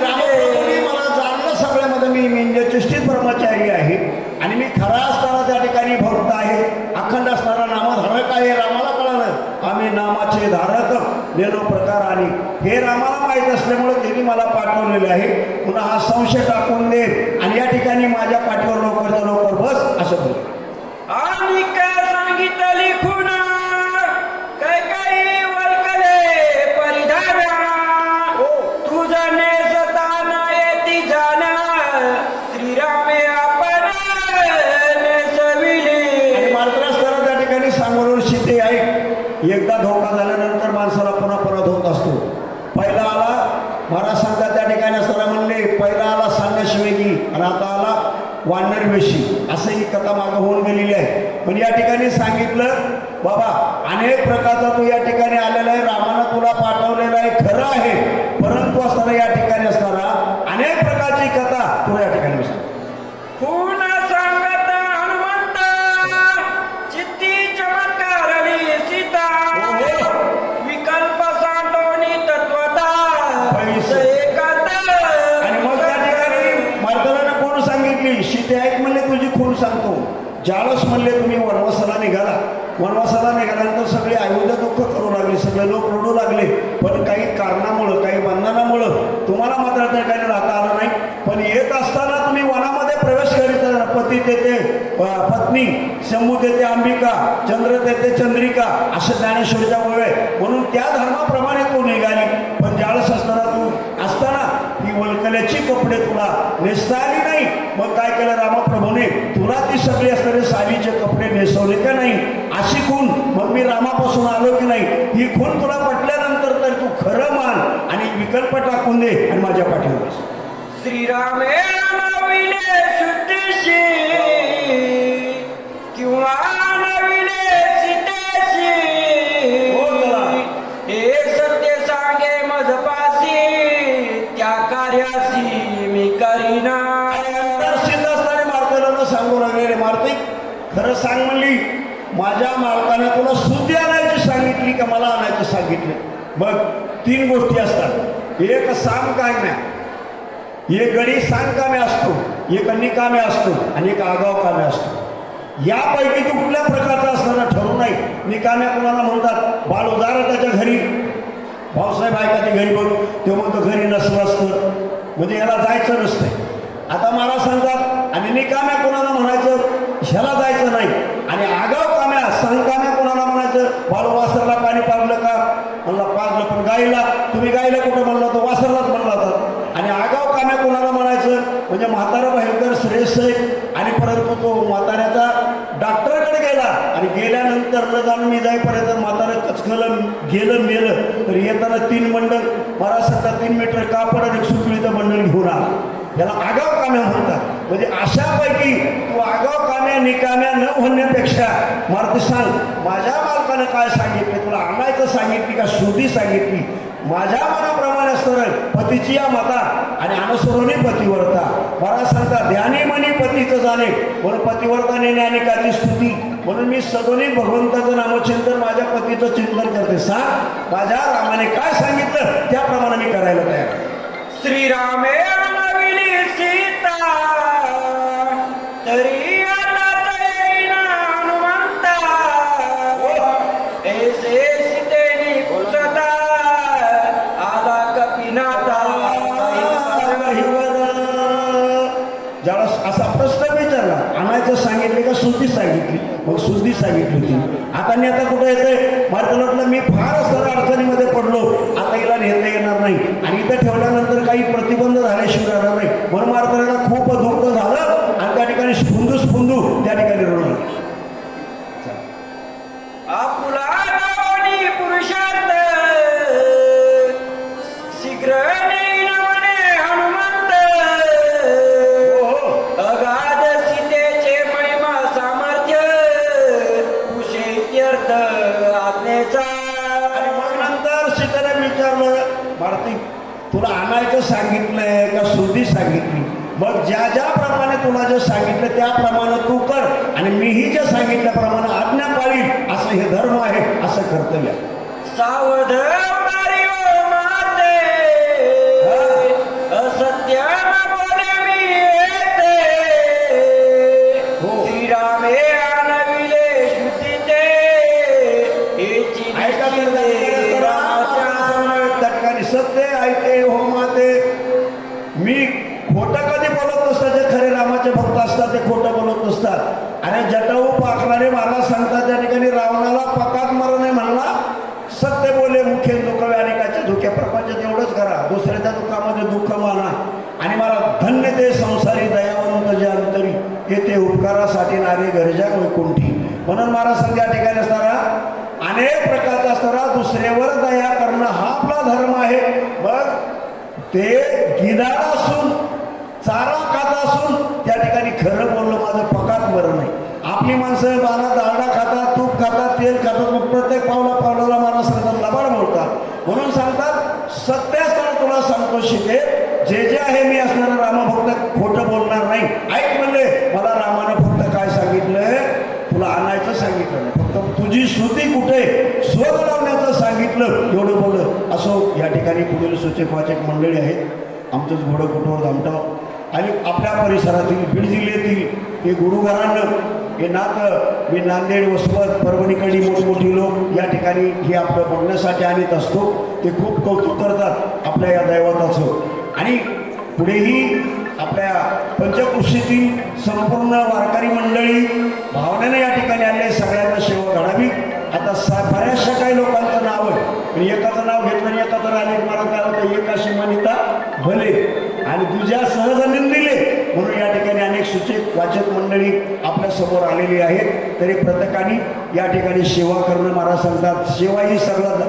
Speaker 5: रामप्रभूंनी मला जाणलं सगळ्यामध्ये मी निंद्यचेष्टित ब्रह्मचारी आहे आणि मी खरा असताना त्या ठिकाणी भक्त आहे, अखंड असणारा नामधारक आहे. रामाला कळालं आम्ही नामाचे धारक नेलो प्रकार आणि हे रामाला माहीत असल्यामुळे त्यांनी मला पाठवलेले आहे. पुन्हा हा संशय टाकून दे आणि या ठिकाणी माझ्या पाठीवर लवकरच्या लवकर बस असं बोल.
Speaker 3: आणि काय सांगितली खुणा काय काही वल्कले परिधाना तुझा नेसताना येती जाना श्रीरामे आपण नेसविले.
Speaker 5: आणि मार्गदर्शन करा त्या ठिकाणी सांगून शिते आहे. एकदा धोका झाल्यानंतर माणसाला पुन्हा परत होत असतो. पहिला आला महाराज सांगतात त्या ठिकाणी असताना म्हणले पहिला आला सांगण्याशिवाय आणि आता आला वानर वेशी असं ही कथा मागं होऊन गेलेली आहे. पण या ठिकाणी सांगितलं बाबा अनेक प्रकारचा तू या ठिकाणी आलेला आहे, रामानं तुला पाठवलेला आहे खरं आहे, परंतु असताना या ठिकाणी असताना अनेक प्रकारची कथा तुला या ठिकाणी सांग.
Speaker 3: खून सांगत हनुमंत चित्ती चमत्कारली सीता विकल्प सांडोनी तत्वता
Speaker 5: आणि मग त्या ठिकाणी मार्गदर्शनानं कोण सांगितली शिते ऐक म्हणले तुझी खून सांगतो. ज्यावेळेस म्हणले तुम्ही वनवासाला निघाला, वनवासाला निघाल्यानंतर सगळे आयुध दुःख करू लागले, सगळे लोक रडू लागले. पण काही कारणामुळं काही बंधनामुळं तुम्हाला मात्र त्या ठिकाणी राहता आलं नाही. पण येत असताना तुम्ही वनामध्ये प्रवेश करीत पती तेथे पत्नी, शंभू तेथे अंबिका, चंद्र तेथे चंद्रिका असं ज्ञानेश्वरीच्या ओळ आहे. म्हणून त्या धर्माप्रमाणे तू निघाली. पण ज्यावेळेस असताना ही वल्कल्याची कपडे तुला नेसता आली नाही. मग काय केलं रामप्रभूने तुला ती सगळी असणारे साडीचे कपडे नेसवले का नाही अशी खून. मग मी रामापासून आलो की नाही ही खून तुला पटल्यानंतर तर तू खरं मान आणि विकल्प टाकून दे आणि माझ्या पाठीवर बस.
Speaker 3: श्रीरामे नविले शुद्धीशी किंवा नविले सीतेशी हे सत्य सांगे मजपासी त्या कार्यासी मी करीना.
Speaker 5: सिद्ध असणारे मार्तरांना सांगू लागलेले मार्तिक खरं सांग म्हणली माझ्या मालकाने तुला सुद्धी आणायची सांगितली का मला आणायची सांगितले. बघ 3 गोष्टी असतात. एक सांग काम्या, एक गडी सांग काम्या असतो, एक निकाम्या असतो आणि एक आगाव काम्या असतो. यापैकी तू कुठल्या प्रकारचा असणारा ठरू नाही. निकाम्या कोणाला म्हणतात बाळ उदार त्याच्या घरी भाऊसाहेब ऐका ते घरी बघ ते म्हणतो घरी नसलं असतं म्हणजे याला जायचं नसतंय. आता मला सांगतात आणि निकाम्या कोणाला म्हणायचं ह्याला जायचं नाही. आणि आगाव काम्या सांगकाम्या कोणाला म्हणायचं बाळू वासरला पाणी पाजलं का म्हणला पाजलं, पण गाईला तुम्ही गाईला कुठं म्हणलं तर वासरलाच म्हणला होता. आणि आगाव काम्या कोणाला म्हणायचं म्हणजे म्हातारा भयंकर श्रेष्ठ आहे आणि परंतु तो म्हाताऱ्याचा डॉक्टरकडे गेला आणि गेल्यानंतर न जाणून मी जाईपर्यंत म्हातारं कचकलं गेलं मेलं तर येताना 3 बंडल महाराष्ट्रात 3 मीटर कापड आणि सुकळीचं बंडल घेऊन आला. याला आगाव काम्या म्हणतात. म्हणजे अशापैकी तू आगाव काम्या निकाम्या न म्हणण्यापेक्षा मारुती सांग माझ्या मालकानं काय सांगितले, तुला आणायचं सांगितली का शुद्धी सांगितली. माझ्या मनाप्रमाणे असतं पतीची या माता आणि अनुसरोनी पतिवर्ता. मला सांगता ध्यानी मनी पतीचं जाणे म्हणून पतिवर्ताने ज्ञानिकाची स्तुती. म्हणून मी सदोनी भगवंताचं नामचिंतन माझ्या पतीचं चिंतन करते. सांग माझ्या रामाने काय सांगितलं त्याप्रमाणे मी करायला तयार आहे.
Speaker 3: श्रीरामे नविली सीता तरी आता येईना हनुमंता ऐसे सीतेनी कुसता आला कपिनाथा.
Speaker 5: ज्यावेळेस असा प्रश्न विचारला आणायचं सांगितले का शुद्धी सांगितली, मग शुद्धी सांगितली होती. आता मी आता कुठं येतंय मला वाटलं मी फार असं अडचणीमध्ये पडलो आता हिला नेता येणार नाही आणि इथं ठेवल्यानंतर काही प्रतिबंध झाल्याशिवाय राहणार नाही. म्हणून मार्तराला खूप दुःख झालं आणि त्या ठिकाणी स्फुंदू त्या ठिकाणी रडलं.
Speaker 3: आपुला दावणी पुरुषार्थ शीघ्र नेईन म्हणे हनुमंत. अगाध सीतेचे महिमा सामर्थ्य कुशेत्यर्थ आज्ञेचा.
Speaker 5: आणि मग नंतर सीतेला विचारलं भारती तुला आणायचं सांगितलंय का श्रुती सांगितली? मग ज्याप्रमाणे तुला जे सांगितलं त्याप्रमाणे तू कर आणि मीही जे सांगितल्याप्रमाणे आज्ञा पाळील असं हे धर्म आहे, असं कर्तव्य आहे.
Speaker 1: सावध उडारी ओ माते, असत्य न बोले मी येते.
Speaker 5: हो.
Speaker 1: श्रीरामे आणविले श्रुतीते, हेची
Speaker 5: ऐका तर
Speaker 1: निश्चिते रामाच्या.
Speaker 5: ठिकाणी सत्य ऐके हो माते. मी खोटं कधी बोलत नसतात. जे खरे रामाचे भक्त असतात ते खोटं बोलत नसतात. आणि जटाऊ पाखणारे महाराज सांगतात त्या ठिकाणी रावणाला पकात मरण नाही म्हणला, सत्य बोले मुखे दुखवे अनेकाचे धुके. प्रपंचात एवढंच करा, दुसऱ्याच्या दुःखामध्ये दुःख माना. आणि मला धन्य ते संसारी दयावंत जे अंतरी येते उपकारासाठी नारे गरजा वैकुंठी. म्हणून महाराज सांगते या ठिकाणी असताना अनेक प्रकारचा असताना दुसऱ्यावर दया करणं हा आपला धर्म आहे. मग ते गिधाड असून चारा खात असून त्या ठिकाणी खरं बोललं माझं पकात बरं नाही. आपली माणसं बाला डालडा खातात, तूप खातात, तेल खातात, मग प्रत्येक पावला मला सांगतात लबाड बोलतात. म्हणून सांगतात सत्य असताना तुला सांगतो शिके, जे आहे मी असणारा रामभक्त खोटं बोलणार नाही. ऐक म्हणले मला रामानं फक्त काय सांगितलंय, तुला आणायचं सांगितलं नाही, फक्त तुझी श्रुती कुठे शोध लावण्याचं सांगितलं एवढं बोललं. असो या ठिकाणी पुढील सूचक वाचक मंडळी आहेत, आमचंच घोडं कुटुंब धामटाव आणि आपल्या परिसरातील बीड जिल्ह्यातील हे गुरुघराणं हे नातं मी नांदेड वसमत परभणीकडे मोठमोठी लोक या ठिकाणी हे आपलं बघण्यासाठी आणत असतो. ते खूप कौतुक करतात आपल्या या दैवताचं. आणि पुढेही आपल्या पंचकृषीतील संपूर्ण वारकरी मंडळी भावनेनं या ठिकाणी आले, सगळ्यांना सेवा घडावी. आता बऱ्याचशा काही लोकांचं नाव आहे, पण एकाचं नाव घेतलं आणि एकाचं राहिले मला काय होतं एकाशी मानिता भले आणि तुझ्या सहज निंदिले. म्हणून या ठिकाणी अनेक सूचित वाचक मंडळी आपल्या समोर आलेली आहेत. तरी प्रत्येकाने या ठिकाणी सेवा करणं महाराज सांगतात सेवा ही सगळं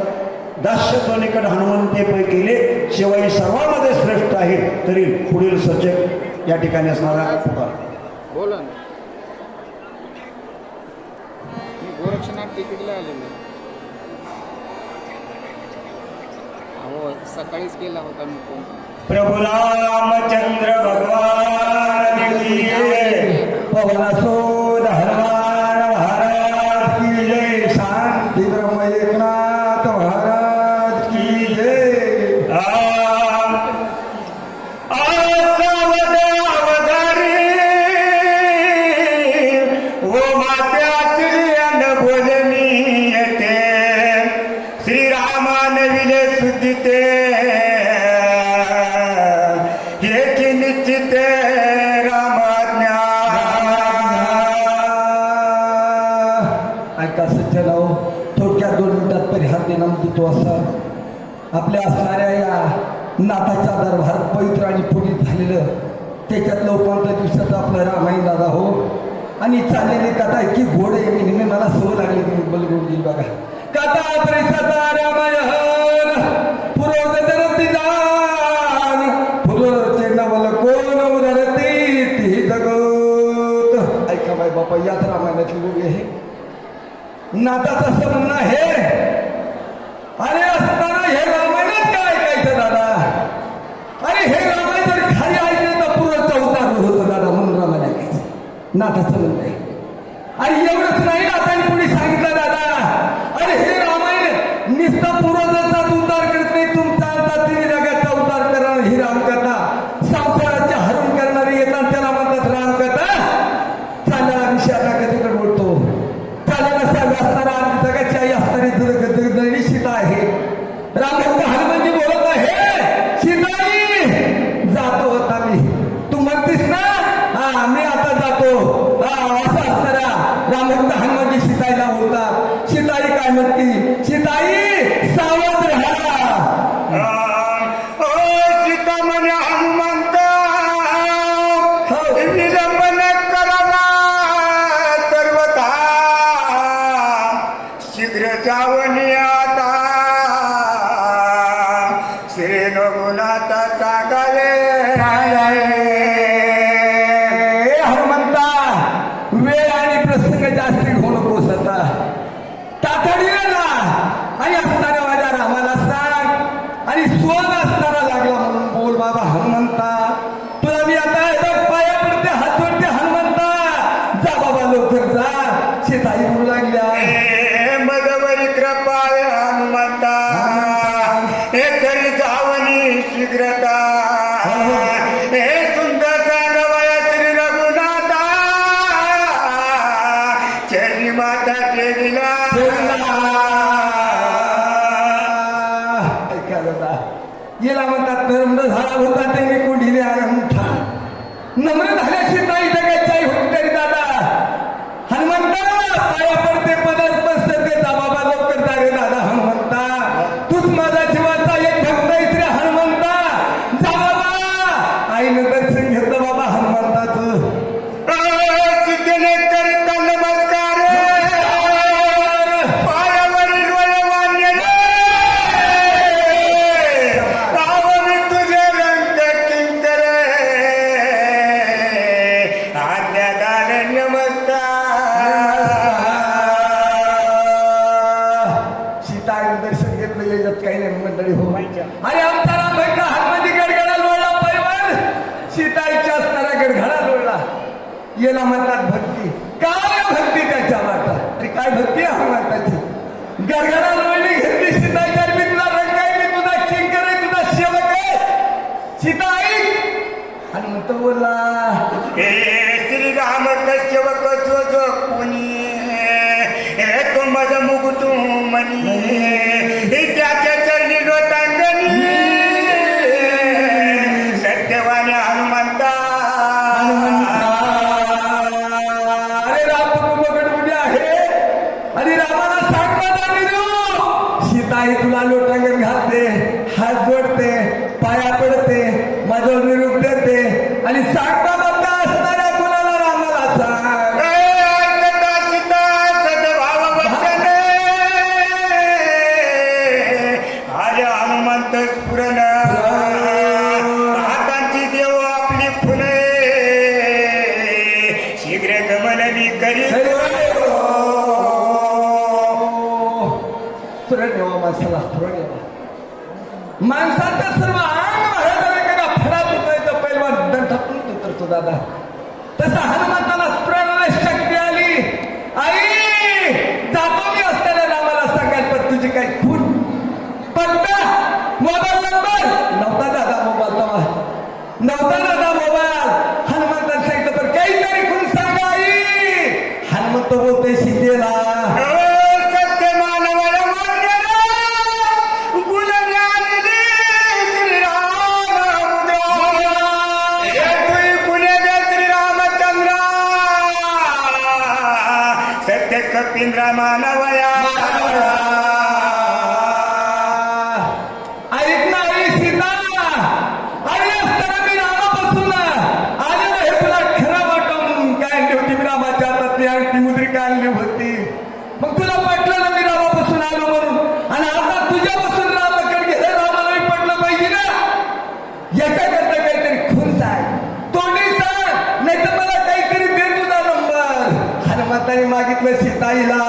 Speaker 5: दास्य तो निकट हनुमंते पै केले, सेवा ही सर्वांमध्ये श्रेष्ठ आहे. तरी पुढील सचक या ठिकाणी असणारा पुकार
Speaker 6: बोला ना. मी गोरक्षनाथ तिकीटला आलेलो. अहो सकाळीच गेला होता मी फोन.
Speaker 5: प्रभु रामचंद्र भगवान की जय. पवनसुत हनुमान महाराज की जय. शांती ब्रह्म एकनाथ महाराज की जय.
Speaker 4: श्रीरामानविले सुदिते हे निश्चित रामज्ञा.
Speaker 7: ऐका सज्जनाओ, थोडक्यात 2 मिनिटात परिहार देणार देतो. असा आपल्या असणाऱ्या या नाथाच्या दरबारात पवित्र आणि पुढील झालेलं त्याच्यातलं उपांत दिवसाचं आपलं रामायण दादा हो. आणि चाललेली कथा की घोडे नेहमी मला सवय लागली बलगोडी बघा. कथा परिसता रामायण पुरोदरती दान पुरोचे नवल कोण उदरती ती जगत. ऐका बाई बापा, याच रामायणातली वेगळी आहे. नाताचं असं म्हणणं आहे, अरे असताना हे रामायणच काय ऐकायचं दादा. अरे हे रामायण जर खाली ऐकलं तर पुरं 14 होतं दादा, म्हणून रामायण ऐकायचं. नाताचं म्हणणं आहे. अरे एवढंच नाही, नाताने पुढे सांगितलं दादा, अरे हे रामायण नुसतं पूर्वजांचाच उद्धार करत नाही, तुमचा जातीने जगाचा उद्धार करणार ही रामकथा. संसाराचे हरण करणारी येतात त्याला म्हणतात रामकथा. चाललेला विषय आता कधीकडे बोलतो. चाललेला साहेब असणारा आणि जगाची आई असणारी जगदळणी सीता आहे. रामभक्त हनुमानजी बोलत आहे, सीताई जातो होता मी, तू म्हणतीस ना हा मी आता जातो. असं असणारा रामभक्त हनुमानजी सीताईला बोलतात. सीताई काय म्हणती, सीताई सावध राहा.
Speaker 4: सीता म्हणे हनुमंत विलंबन करावा सर्वथा शीघ्र जावनी आता श्री रघुनाथा सांगाले.
Speaker 7: हनुमंता वेळ आणि प्रसंग जास्ती घेऊ नकोस आता, तातडीला आणि असणाऱ्या माझ्या रामाला सांग
Speaker 1: हे तरी जावनी शीघ्रता हे सुंदर सांगवया श्री रघुनाथा चरणी माता देवीला
Speaker 7: ऐका दादा गेला म्हणतात नम्र झाला होता ते मी कोंडीने आरंठा नम्र झाल्याशी नाही जगायची होती तरी दादा हनुमंता पाया पडते पदस्पस्त देता बाबा लवकर जा रे दादा हनुमंता तूच माझा जीवाचा एक भक्त आहेस रे हनुमंता जा बाबा आईनं दर्शन घेतलं बाबा हनुमंताचं
Speaker 1: सिद्धीने करीत नमस्कार पायावरील वळवान्य पावन तुझे रंग किंकर आज्ञादान नमस्कार
Speaker 7: सीताईनं दर्शन घेतलं याच्यात काही नाही मंडळी हो अरे आमचा राम भक्त हातमध्ये गडगडा लोळला पैवर सीताईच्या असताना गडगडा लोळला याला म्हणतात भक्ती काय भक्ती त्याच्या वाटत अरे काय भक्ती आहे हनुमंताची गडगडा लोळली घेतली सीताईच्या मी तुझा रंग आहे मी तुझा किंकर आहे तुझा सेवक आहे सीताई हनुमंत बोलला
Speaker 1: हे श्रीराम कश्यवक जो जो कोणी हे तो मज मुकुटू मनी हे त्याच्या चरणी लोटांगणी सत्यवाने हनुमंता
Speaker 7: अरे राम गडबडी आहे आणि रामाला सांग माझा सीताई तुला लोटांगण घालते हात जोडते पाया पडते माझ्यावर निरोप देते आणि सांग बाबा का असणाऱ्या कुणाला रामाला सांग
Speaker 1: ऐकता सीता सद्भाव वचन आर्य हनुमंत स्फुरण हातांची देव आपली फुले शीघ्र गमन मी करी
Speaker 7: सुरणेवा माणसाला सुरणेवा माणसाचं सर्व अंग एखादा फडात उतरायचं पैलवान दंडातून उतरतो दादा तसा हनुमंताला स्फुरणाला शक्ती आली आई जातो मी असताना रामाला सांगायला पण तुझी काही खून पत्ता मोबाईल नंबर नव्हता दादा मोबाईल तेव्हा नव्हता दादा मोबाईल हनुमंताला सांगितलं पण काहीतरी खून सांगा आई हनुमंत बोलतोय सीतेला
Speaker 1: सत्य मानवाला सत्य कपिंद्रा मानवया
Speaker 7: ऐक ना आई सीता अरे असताना मी रामापासून आले ना हे तुला खरं वाटून काय आणली होती मी रामाच्या हातातली आणखी मुद्रिका आणली होती मग तुला पटलं ना मी रामापासून आलो म्हणून आणि आता तुझ्यापासून रामाकडे गेलं रामालाही पटलं पाहिजे ना याच्याकरता काहीतरी खून सांग तोंडी सांग नाही तर मला काहीतरी दे तुझा नंबर हनुमंताने मागितलं सीताईला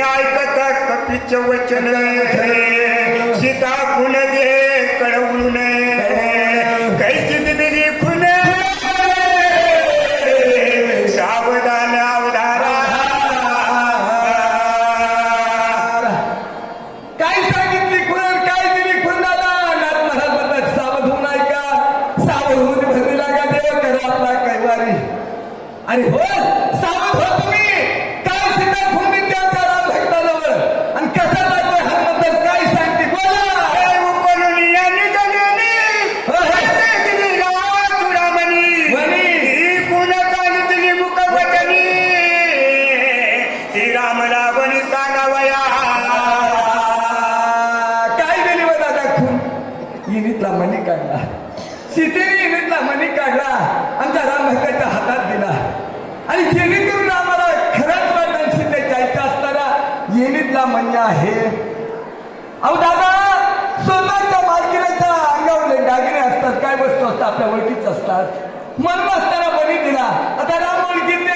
Speaker 1: ऐकता कपीचे वचन सीता खुन दे कळवू नये कैसी दिली खुन सावधान अवधारा
Speaker 7: काय सांगितली खुन काय दिली खुन दादा नाथ महाराज म्हणतात सावध होऊन ऐका सावध होऊन भरली लागा देव करा आपला कैवारी अरे हो सावध हो तुम्ही काय सीता खून मी त्याच्या राम भक्ताजवळ आणि कसा लागतोय हनुमंत काय सांगते बोला
Speaker 1: श्रीरामला बनी सांगावया
Speaker 7: काय दिली व दादा खून इनितला मणी काढला सीतेने इनितला मणी काढला आमच्या राम भक्ताच्या हातात दिला आणि जेणेकरून आम्हाला खरंच वाटण सीतेच्या इच्छा असताना येणीतला मणी आहे अहो दादा स्वतःच्या मालकीच्या अंगावर दागिने असतात काय वस्तू असतात आपल्या ओळखीच असतात म्हणून असताना मणी दिला आता राम ओळखीत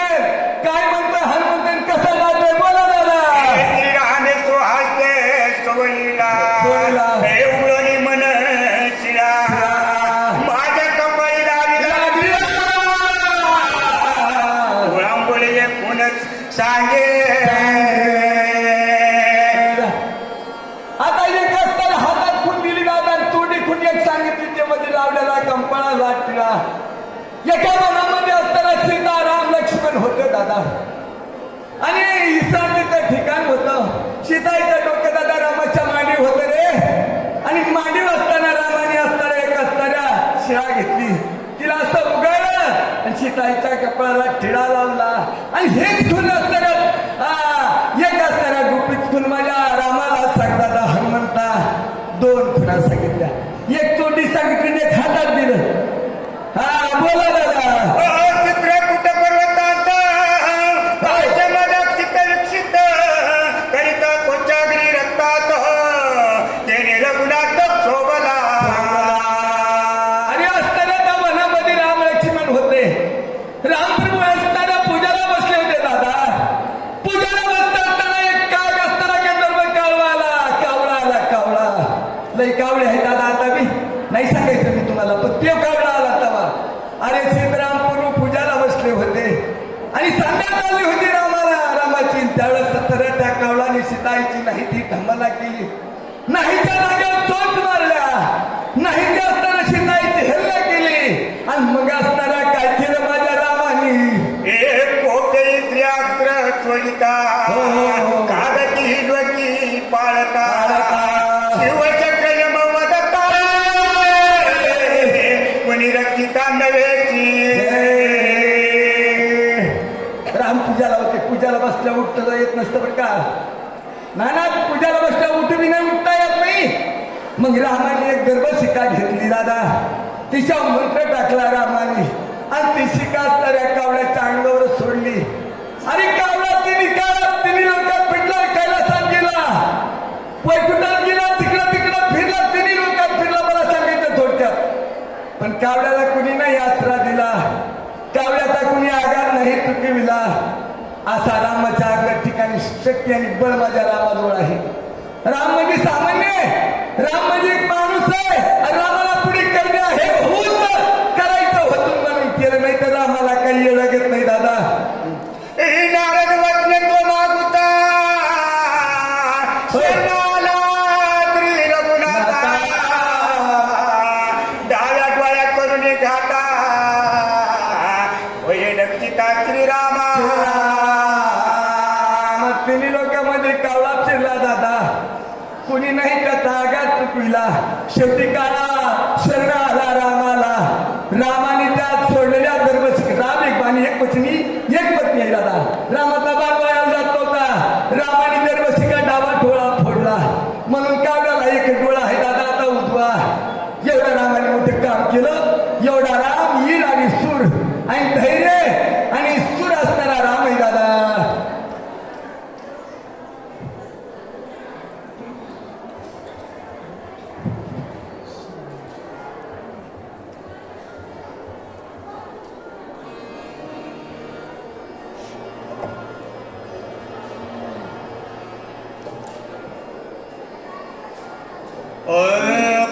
Speaker 7: काय म्हणतोय हनुमंतन कसं जातोय बोला दादा
Speaker 1: श्रीरामे सुहासते सोयीला
Speaker 7: सोयीला.
Speaker 1: हे उडणी मन शिला माझ्या कपाळी लागली उळांबोले कोणच सांगे
Speaker 7: आता एक असताना हातात खून एका वनामध्ये असताना सीता राम लक्ष्मण होते दादा आणि विश्रांतीचं ठिकाण होतं. सीताईचं डोकं दादा रामाच्या मांडी होतं रे आणि मांडी असताना रामाने असताना एक असताना शिळा घेतली तिला असं उघडलं आणि सीताईच्या कपाळाला टिळा लावला आणि हेच खून असताना एक असताना गुपित खून माझ्या रामाला सांग दादा हनुमंता 2 खुणा सांगितल्या एक तोंडी सांगितली एक हातात दिलं. हा बोला दादा.
Speaker 4: चित्रकूट पर्वतांत माझ्या शीत करीत कोच्याग्री रक्तात त्याने रघुनाथ शोभला.
Speaker 7: आणि असताना त्या वनामध्ये राम लक्ष्मण होते. रामप्रभू असताना पूजाला बसले होते दादा. पूजाला बसता असताना एक काग असताना गंधर्व कावळा आला. कावळा लई कावळे आहे दादा आता मी नाही सांगायचं मी तुम्हाला पण ते कावळा आला तवा. अरे सीतारामपूर्व पूजाला बसले होते आणि सांगण्यात आली होती रामाची. त्यावेळेस सतरा त्या कावळाने सीताईची नाही ती धमाला केली. नाही त्या जागेवर चोच मारल्या. नाही ते असताना सीताईची हल्ला केली आणि मग असताना काय केलं माझ्या रामानी.
Speaker 4: एक कोकळी त्र्यास्त्र त्वरिता कागती डोकी पाळता शिवचक्र यमवदता कोणी रक्षिता नव्हेची.
Speaker 7: राम पूजाला होते. पूजाला बसल्या उठता येत नसतं बरं का. ना पूजाला बसल्या उठवी नाही उठता येत नाही. मग रामाने एक गर्भशिका घेतली दादा. तिच्या मंत्र टाकला रामाने आणि ती शिका असणाऱ्या कावळ्याच्या अंगावर सोडली. आणि कावळा तिन्ही लोकात फिरला. कैलासात गेला वैकुंठात गेला. तिकडं फिरला. तिन्ही लोकात फिरला. मला सांगायचं थोडक्यात. पण कावळ्याला कुणी नाही आसरा दिला. कावळ्याचा कुणी आघात नाही चुकविला. असा रामाच्या आग्र ठिकाणी शक्ती आणि बळ माझ्या रामाजवळ आहे. राम म्हणजे सामान्य आहे. राम म्हणजे एक माणूस आहे. रामाला पुढे करणे हे होत करायचं होतं म्हणून केलं नाही तर रामाला काही येळ लागत नाही दादा.
Speaker 4: नारद वचने तो मागुता शरणाला श्री रघुनाथा डाव्या डोळ्यात करून घाता होय रक्षिता श्रीरामा.
Speaker 7: तिन्ही लोकांमध्ये कावळा फिरला दादा. कुणी नाही त्याचा आघात चुकविला. शेवटी काळा शरण आला रामाला. रामाने त्या सोडलेल्या राम एक बाणी एक पत्नी एक पत्नी आहे दादा. रामाचा बाण वाया जात नव्हता. रामाने दरवर्षिका डावा डोळा फोडला म्हणून कावळ्याला एक डोळा आहे दादा आता उजवा. एवढं रामाने मोठं काम केलं. एवढा राम ईर आणि सूर आणि धैर्य आणि सूर असणारा राम आहे दादा.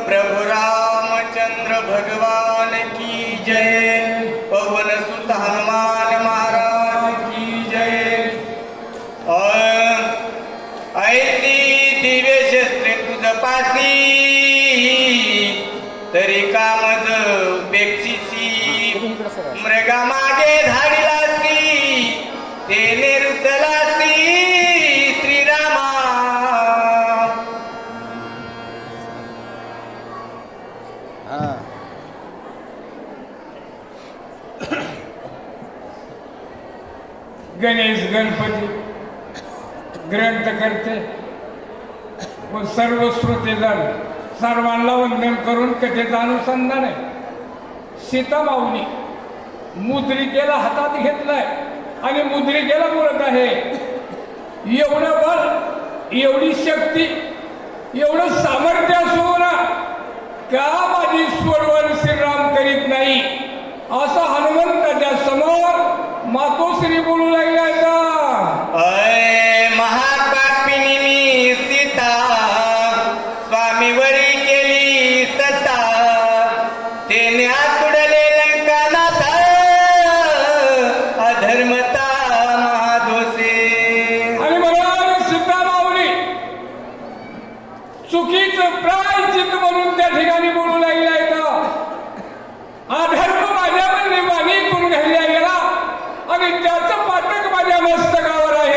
Speaker 4: प्रभु रामचंद्र भगवान की जय. पवन सुत हनुमान महाराज की जय. ऐसी दिव्य शस्त्रे तुझ पासी तरी कामज उपेक्षिसी मृगा मागे धाडिलासी तेने रुचलासी श्रीरामा.
Speaker 3: गणेश गणपती ग्रंथ करते व सर्व श्रोतेजण सर्वांना वंदन करून कथेचं अनुसंधान आहे. सीतामाऊनी मुद्रिकेला हातात घेतलाय आणि मुद्रिकेला बोलत आहे. एवढं बल एवढी शक्ती एवढं सामर्थ्य असून का माझी सोडवण श्रीराम करीत नाही असं हनुमंताच्या समोर मातोश्री बोलू लागल्या.
Speaker 4: महापापिनी मी सीता स्वामीवरी केली सत्ता तेने आतुडले लंकानाथ अधर्मता महादोषे.
Speaker 3: आणि मला सीता माऊली चुकीचं प्रायचित म्हणून त्या ठिकाणी बोलू लागल्या. अधर्म माझ्या म्हणणे वाणी
Speaker 4: आणि त्याचं पातक माझ्या मस्तकावर आहे.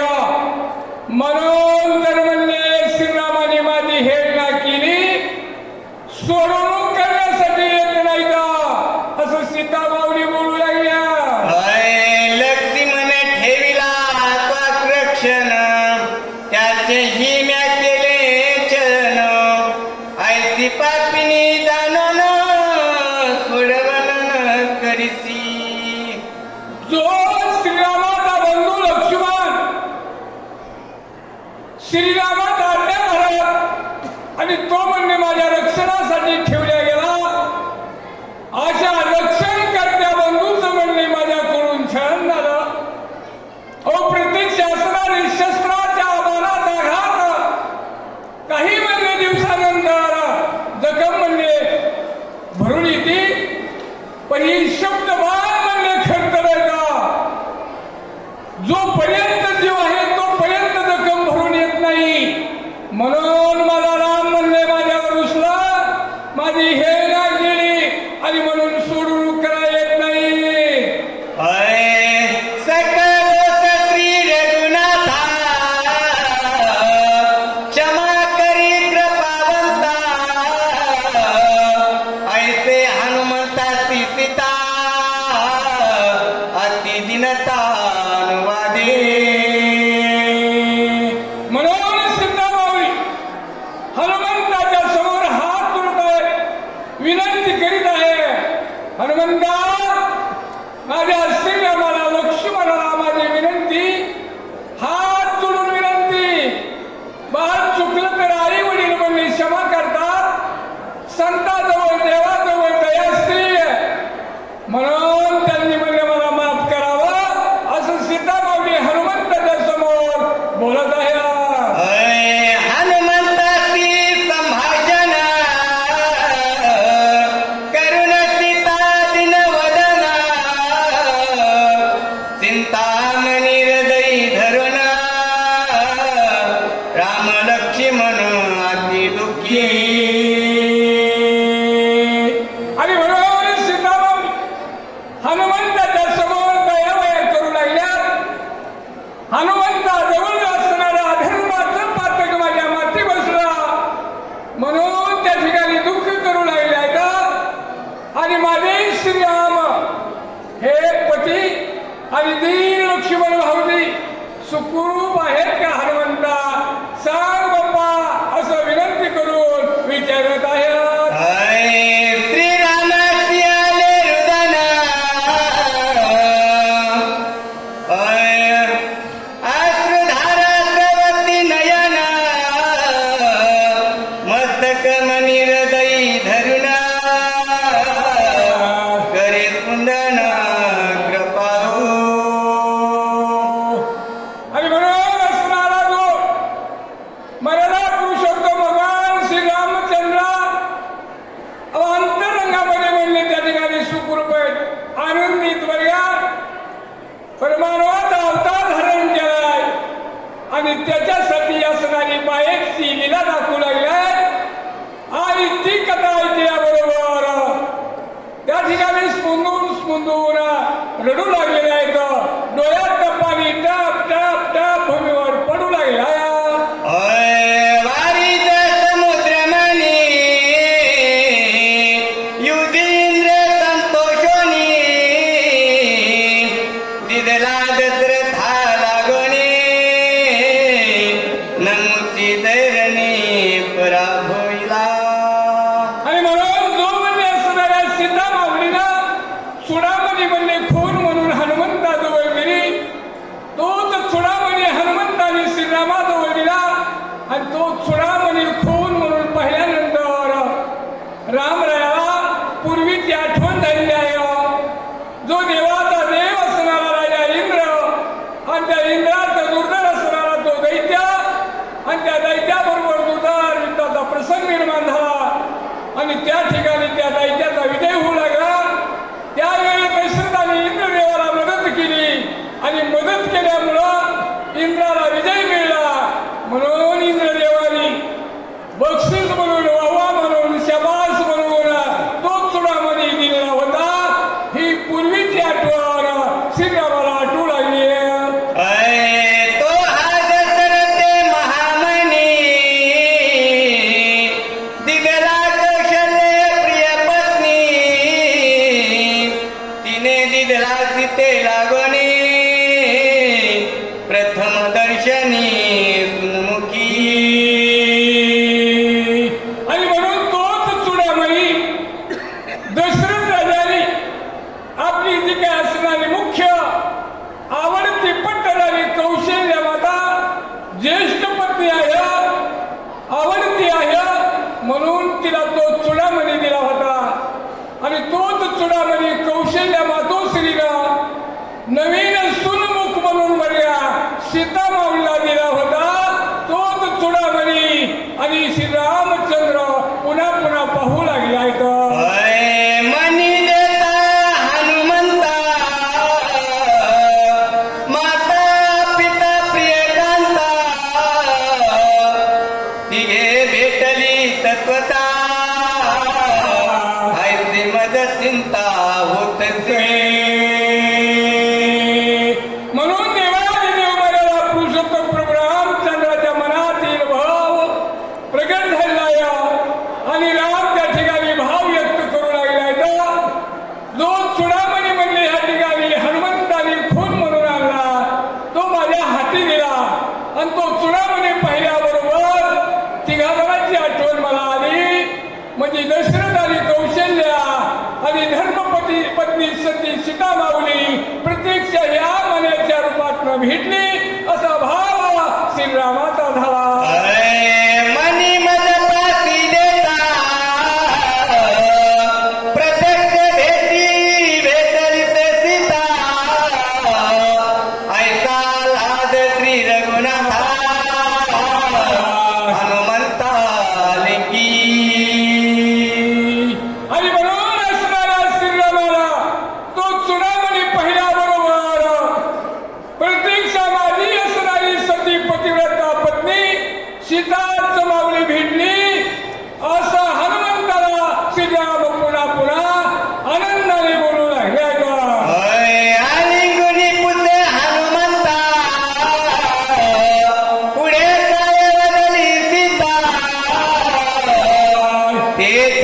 Speaker 4: म्हणून तर म्हणले श्रीरामाने माझी हेळ ना केली, सोडवणूक करण्यासाठी येत नाही का, असं सीतामाऊली बोलू लागल्या.
Speaker 8: लक्ष्मण ठेविला रक्षण, त्याचे ही म्या केले चरण, ऐसी पापिनी जाणून सोडवण करीसी.
Speaker 4: जो श्रीरामाचा बंधू लक्ष्मण श्रीरामाचा आज्ञा भरत आणि तो म्हणणे माझ्या रक्षणासाठी ठेवल्या गेला, अशा रक्षण करत्या बंधूचं म्हणणे माझ्याकडून छळण झालं. अप्रत्यक्ष असणारी शस्त्राच्या बाणाचा घात काही म्हणणे दिवसानंतर जखम म्हणणे भरून येते, पण ही शब्द बाण म्हणणे खरतरायचा. जोपर्यंत जीव आहे तोपर्यंत जखम भरून येत नाही. म्हणून मला राम म्हणले माझ्यावर रुसला, माझी हेळ ना गेली आणि म्हणून सोडून करा येत नाही.
Speaker 8: सकल श्री रघुनाथा, क्षमा करी कृपावंता, ऐसे हनुमंता सीता, अति दिनता अनुवादे.
Speaker 4: म्हणून सीतामाऊली हनुमंताच्या समोर हात जोडत आहे, विनंती करीत आहे. हनुमंता, माझ्या श्रीरामाला लक्ष्मणाला माझी विनंती, हात जोडून विनंती. बाळ चुकलं तर आई वडील म्हणणे क्षमा करतात, संताजवळ देवाजवळ दया असते. म्हणून त्यांनी म्हणले मला माफ करावं, असं सीतामाऊली हनुमंताच्या समोर बोलत आहे.
Speaker 8: हनुमंताची संभाषण करुण सीता दिनवदना, चिंतामणी हृदयी धरुण, राम लक्ष्मण अति दुःखी.
Speaker 4: आणि म्हणून सीतामाऊली हनुमंताच्या समोर दयावया करू लागल्या. हनुमंताजवळ असणारा अधर्माचं पातक माझ्या माथी बसला, म्हणून त्या ठिकाणी दुःख करू लागल्या का. आणि माझे श्रीराम हे पती आणि दीन लक्ष्मण भाऊजी सुखरूप आहेत का हनुमंता, सांग बाप्पा, असं विनंती करून विचारत आहेत.
Speaker 8: श्रीरामाची आले रुदन, अश्रुधारा द्रवती नयन, मस्तक मनी हृदयी धरुण, करे कुंदन कृपाळू.
Speaker 4: आणि म्हणून असणारा जो मर्यादा पुरुषोत्तम भगवान श्री रामचंद्र अंतरंगामध्ये म्हणले त्या ठिकाणी सुखरूप आहेत, आनंदित वर्गा परमानवाचा अवतार धारण केलाय आणि त्याच्यासाठी असणारी बायकची लीला दाखवू लागलाय. आणि ती कथा ऐकल्याबरोबर त्या ठिकाणी स्पुंदून रडू लागलेले आहेत. डोळ्यात पाणी टप टप टप भूमीवर पडू लागलाय.
Speaker 8: वारिज समुद्रमणी, युधींद्र संतोषोनी, दिदला दशरथा लागोनी, नमुची दैरणी पराभविला.
Speaker 4: आणि म्हणून जो म्हणले असणाऱ्या सीतामाऊलीनं चुडामणी म्हणले खून म्हणून हनुमंत म्हणून तिला तो चुडामणी दिला होता आणि तोच चुडामणी कौशल्या मातोश्रीला नवीन सुनमुख म्हणून बऱ्या सीता माऊलीला दिला होता. तोच चुडामणी आणि श्रीरामचंद्र पुन्हा पुन्हा पाहू लागले आहेत.
Speaker 8: होय मनी देता हनुमंता माता पिता प्रियकांता तिघे भेटली तत्वता ऐसे मज चिंता होतसे.
Speaker 4: म्हणून देवाने देवमाऱ्याला पुरुषोत्तम प्रभू रामचंद्राच्या मनातील भाव प्रगट झालेला आहे आणि राम त्या ठिकाणी भाव व्यक्त करू लागला. जो चुडामणी म्हणले ह्या ठिकाणी हनुमंताने खून म्हणून आणला तो माझ्या हाती दिला आणि तो चुडामणी पाहिल्याबरोबर तिघाजणांची आठवण मला आली. म्हणजे दशरथ आणि कौशल्या आणि धर्मपती पत्नी सती सीता माऊली प्रत्यक्ष या मनाच्या रूपात भेटली असा भाव श्रीरामाचा झाला.
Speaker 8: होय मनी मज पासी देता प्रत्यक्ष भेटी भेटली ते सीता ऐसा लाद श्री रघुनाथा हनुमंता लेकी.
Speaker 4: आणि म्हणून असणाऱ्या श्रीरामाला तो चुडामणी पाहिल्याबरोबर प्रत्यक्ष माझी असणारी सती पतिव्रता पत्नी सीताच माऊली भेटली असा हनुमंताला श्रीराम पुन्हा पुन्हा आनंदाने बोलू लागले.
Speaker 8: होय आलिंगुनी पुसे हनुमंता पुढे काय बदली सीता ते